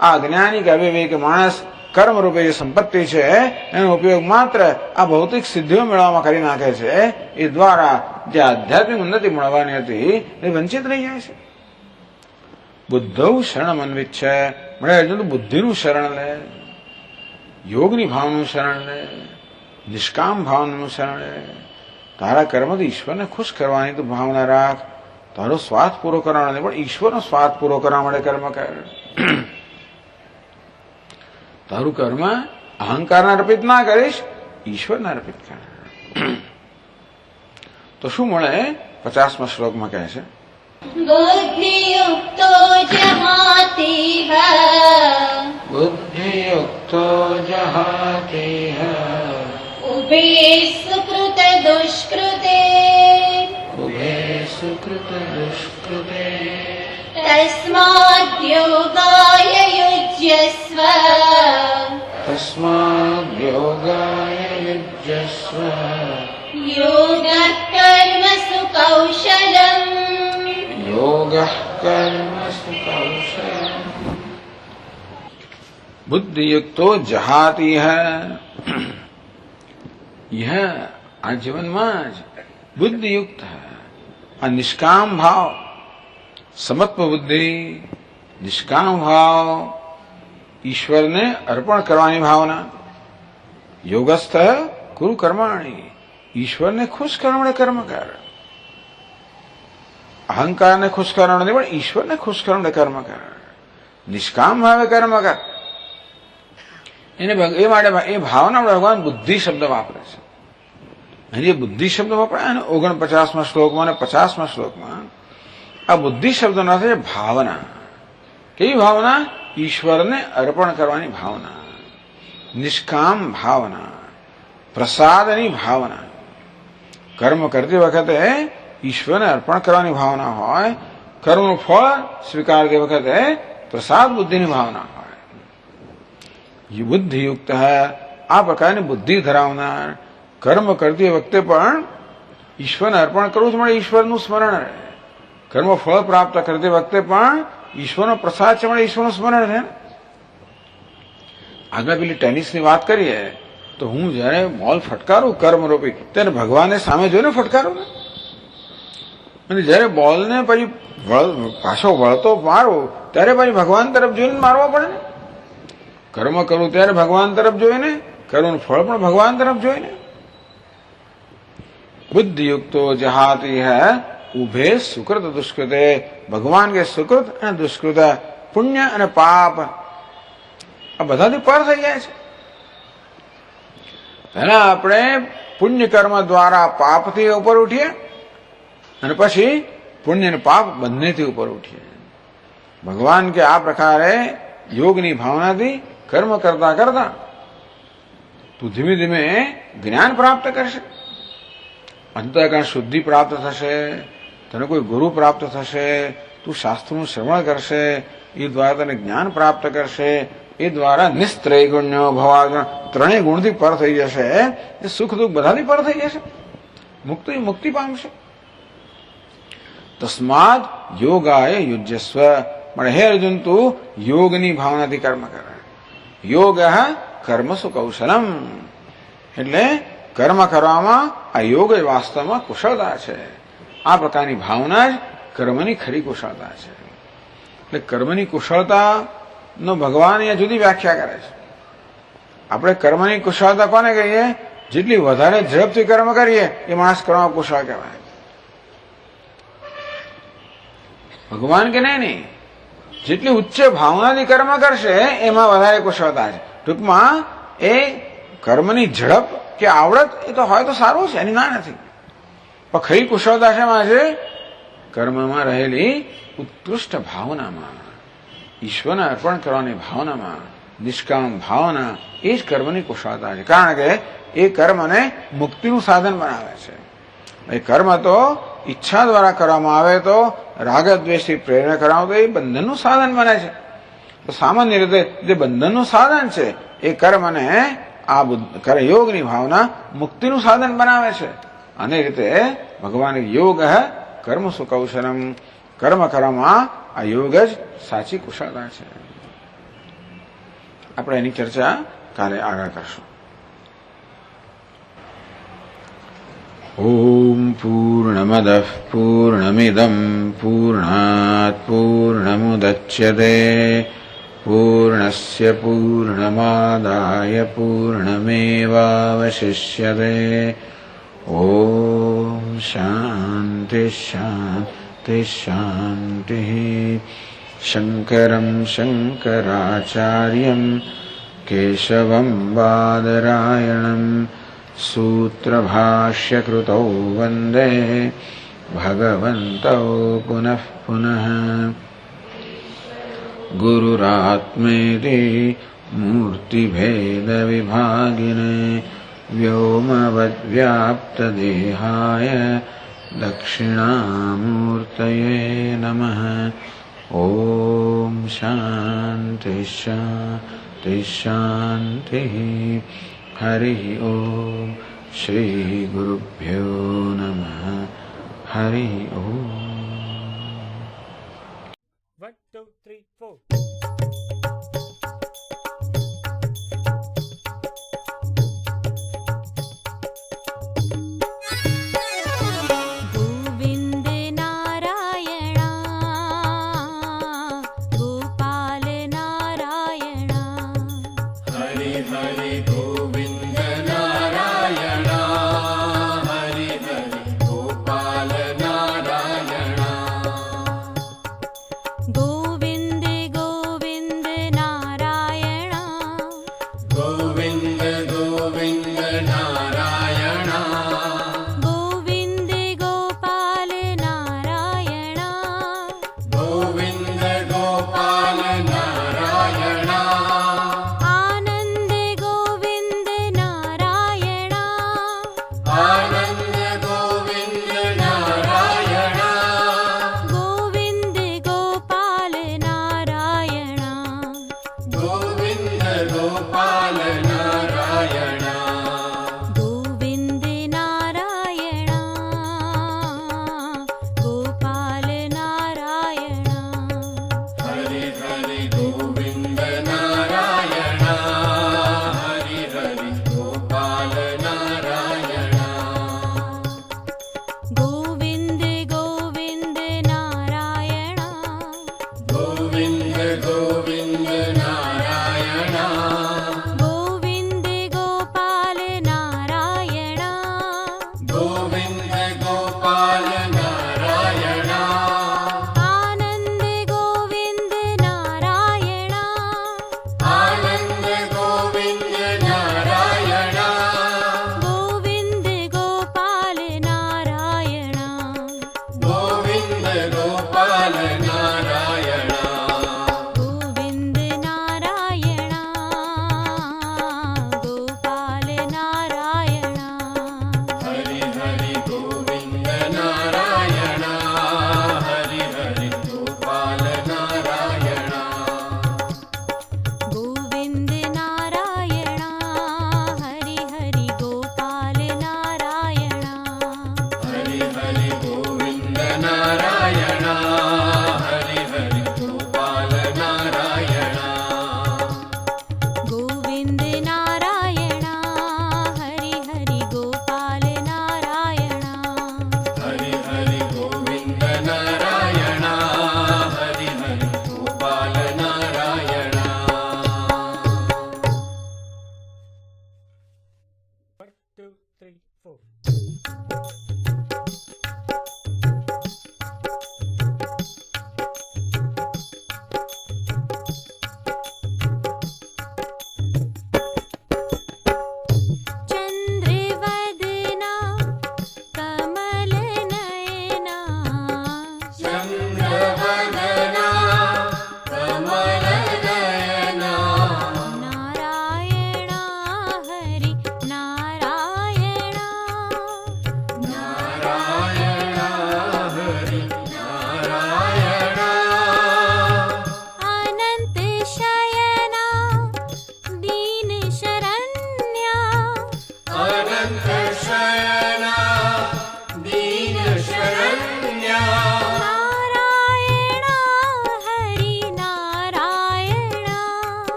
આ અજ્ઞાની કે અવિવેક માણસ કર્મરૂપે જે સંપત્તિ છે એનો ઉપયોગ માત્ર આ ભૌતિક સિદ્ધિઓ મેળવવામાં કરી નાખે છે. એ દ્વારા જે આધ્યાત્મિક ઉન્નતિ મળવાની હતી એ વંચિત રહી જાય છે. બુદ્ધૌ શરણ અન્વિત છે. મળે અર્જુન, બુદ્ધિનું શરણ લે, યોગની ભાવનું શરણ લે, નિષ્કામ ભાવનું શરણ લે. તારા કર્મથી ઈશ્વરને ખુશ કરવાની તો ભાવના રાખ. તારો સ્વાર્થ પૂરો કરવા નથી, પણ ઈશ્વરનો સ્વાર્થ પૂરો કરવા માટે કર્મ કર. તારું કર્મ અહંકારને અર્પિત ના કરીશ, ઈશ્વરને અર્પિત કર. તો શું મળે? 50મા શ્લોકમાં કહે છે, બુદ્ધિયુક્તો જહાતિહ. બુદ્ધિયુક્તો જહાતિહ. ઉભે સુકૃત દુષ્કૃતે. ઉભે સુકૃત દુષ્કૃતે. તસ્માદ્ યોગાય યુજ્યસ્વ. તસ્માદ્ યોગાય યુજ્યસ્વ. યોગઃ કર્મસુ કૌશલમ. યોગઃ કર્મસુ કૌશલમ. બુદ્ધિયુક્તો જહાતિ यह આ જીવનમાં જ બુદ્ધિયુક્ત આ નિષ્કામ ભાવ, સમત્વ બુદ્ધિ, નિષ્કામ ભાવ, ઈશ્વરને અર્પણ કરવાની ભાવના. યોગસ્થ કુરુ કર્માણી. ઈશ્વરને ખુશ કરવા માટે કર્મ કર. અહંકારને ખુશ કરવા નથી, પણ ઈશ્વરને ખુશ કરવા માટે કર્મ કર. નિષ્કામ ભાવે કર્મ કર. એને એ માટે એ ભાવના ભગવાન બુદ્ધિ શબ્દ વાપરે છે. અહીં જે બુદ્ધિ શબ્દ વપરાય ને 49મા શ્લોકમાં અને 50મા શ્લોકમાં, આ બુદ્ધિ શબ્દનો અર્થ છે ભાવના. કેવી ભાવના? ઈશ્વરને અર્પણ કરવાની ભાવના, નિષ્કામ ભાવના, પ્રસાદની ભાવના. કર્મ કરતી વખતે ઈશ્વરને અર્પણ કરવાની ભાવના હોય, કર્મનું ફળ સ્વીકાર કે વખતે પ્રસાદ બુદ્ધિની ભાવના હોય. બુદ્ધિયુક્ત આ પ્રકારની બુદ્ધિ ધરાવનાર કર્મ કરતી વખતે પણ ઈશ્વરને અર્પણ કરવું જ મળે, ઈશ્વરનું સ્મરણ રહે. કર્મ ફળ પ્રાપ્ત કરતી વખતે પણ ઈશ્વરનો પ્રસાદ છે મળે, ઈશ્વરનું સ્મરણ રહે. આગળ પેલી ટેનિસની વાત કરીએ તો હું જયારે બોલ ફટકારું કર્મરૂપી ત્યારે ભગવાનને સામે જોઈને ફટકારું ને, અને જયારે બોલને પછી પાછો વળતો મારું ત્યારે પછી ભગવાન તરફ જોઈને મારવો પડે ને. કર્મ કરું ત્યારે ભગવાન તરફ જોઈને, કર્મનું ફળ પણ ભગવાન તરફ જોઈને. બુદ્ધિયુક્તો જહાતી હૈ ઉભે સુકૃત દુષ્કૃતે. ભગવાન કે સુકૃત અને દુષ્કૃત, પુણ્ય અને પાપ આ બધાથી પર થઈ જાય છે. પહેલા આપણે પુણ્ય કર્મ દ્વારા પાપથી ઉપર ઉઠીએ અને પછી પુણ્ય અને પાપ બંનેથી ઉપર ઉઠીએ. ભગવાન કે આ પ્રકારે યોગની ભાવનાથી કર્મ કરતા કરતા તું ધીમે ધીમે જ્ઞાન પ્રાપ્ત કરશે, અંતઃકરણ શુદ્ધિ પ્રાપ્ત થશે, તને કોઈ ગુરુ પ્રાપ્ત થશે, તું શાસ્ત્રનું શ્રવણ કરશે, એ દ્વારા તને જ્ઞાન પ્રાપ્ત કરશે. એ દ્વારા નિસ્ત્રય ગુણ્યો ભવાગુણ, ત્રણેય ગુણથી પર થઈ જશે. એ સુખ દુઃખ બધાથી પર થઈ જશે, મુક્તિ પામશે. તસ્માદ યોગાય યુજ્યસ્વ. પણ હે અર્જુન, તું યોગની ભાવનાથી કર્મ કર. યોગ કર્મસુ કૌશલમ. એટલે કર્મ કરવામાં આ યોગ જ વાસ્તવમાં કુશળતા છે. આ પ્રકારની ભાવના જ કર્મની ખરી કુશળતા છે. એટલે કર્મની કુશળતા નો ભગવાન અહીંયા જુદી વ્યાખ્યા કરે છે. આપણે કર્મની કુશળતા કોને કહીએ? જેટલી વધારે ઝડપથી કર્મ કરીએ એ માણસ કર્મ કુશળ કહેવાય. ભગવાન કે નહીં, જેટલી ઉચ્ચ ભાવનાથી કર્મ કરશે એમાં વધારે કુશળતા છે. ટૂંકમાં એ કર્મની ઝડપ કે આવડત એ તો હોય તો સારું છે, એની ના નથી. પણ ખરી કુશળતા શેમાં છે? કર્મમાં રહેલી ઉત્કૃષ્ટ ભાવનામાં, ઈશ્વરને અર્પણ કરવાની ભાવનામાં, નિષ્કામ ભાવના, એ જ કર્મની કુશળતા છે. કારણ કે એ કર્મને મુક્તિનું સાધન બનાવે છે. એ કર્મ તો ઈચ્છા દ્વારા કરવામાં આવે તો રાગદ્વેષથી પ્રેરણા કરાવે તો એ બંધનનું સાધન બને છે. તો સામાન્ય રીતે જે બંધનનું સાધન છે એ કર્મને આ યોગની ભાવના મુક્તિનું સાધન બનાવે છે. અને રીતે ભગવાન યોગ કર્મ સુકૌશલમ. કર્મ કરવામાં આ યોગ જ સાચી કુશળતા છે. આપણે એની ચર્ચા કાલે આગળ કરશું. ઓમ પૂર્ણમદઃ પૂર્ણમિદં પૂર્ણાત પૂર્ણમુદચ્યતે પૂર્ણસ્ય પૂર્ણમાદાય પૂર્ણમેવાવશિષ્યતે. ઓમ શાંતિ શાંતિ શાંતિ. શંકરં શંકરાચાર્યં કેશવં બાદરાયણં સૂત્રભાષ્યકૃતૌ વંદે ભગવन्तौ પુનઃ પુનઃ. ગુરુરાત્મેતિ મૂર્તિભેદવિભાગિને વ્યોમવદ્વ્યાપ્તદેહાય દક્ષિણામૂર્તયે નમઃ. ઓમ શાંતિ શાંતિ શાંતિ. હરિ ઓમ. શ્રી ગુરુભ્યો નમઃ. હરિ ઓમ. 1, 2, 3, 4. गोविन्द नारायणा गोपाल नारायणा हरि हरि गोविन्द नारायण हरि हरि गोपाल नारायण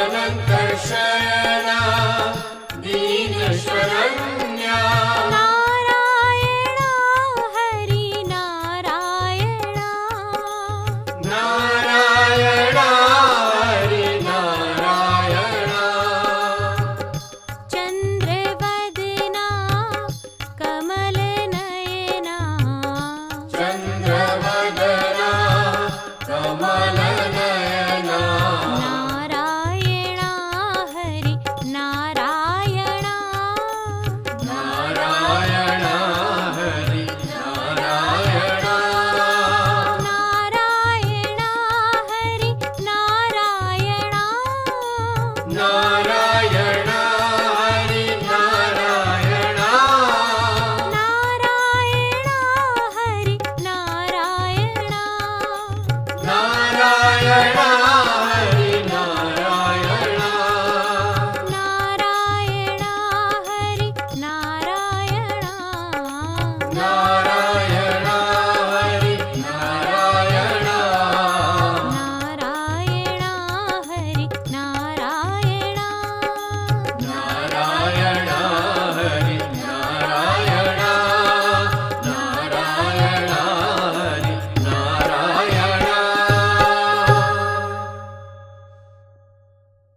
अनन्तशरणा दीनशरणा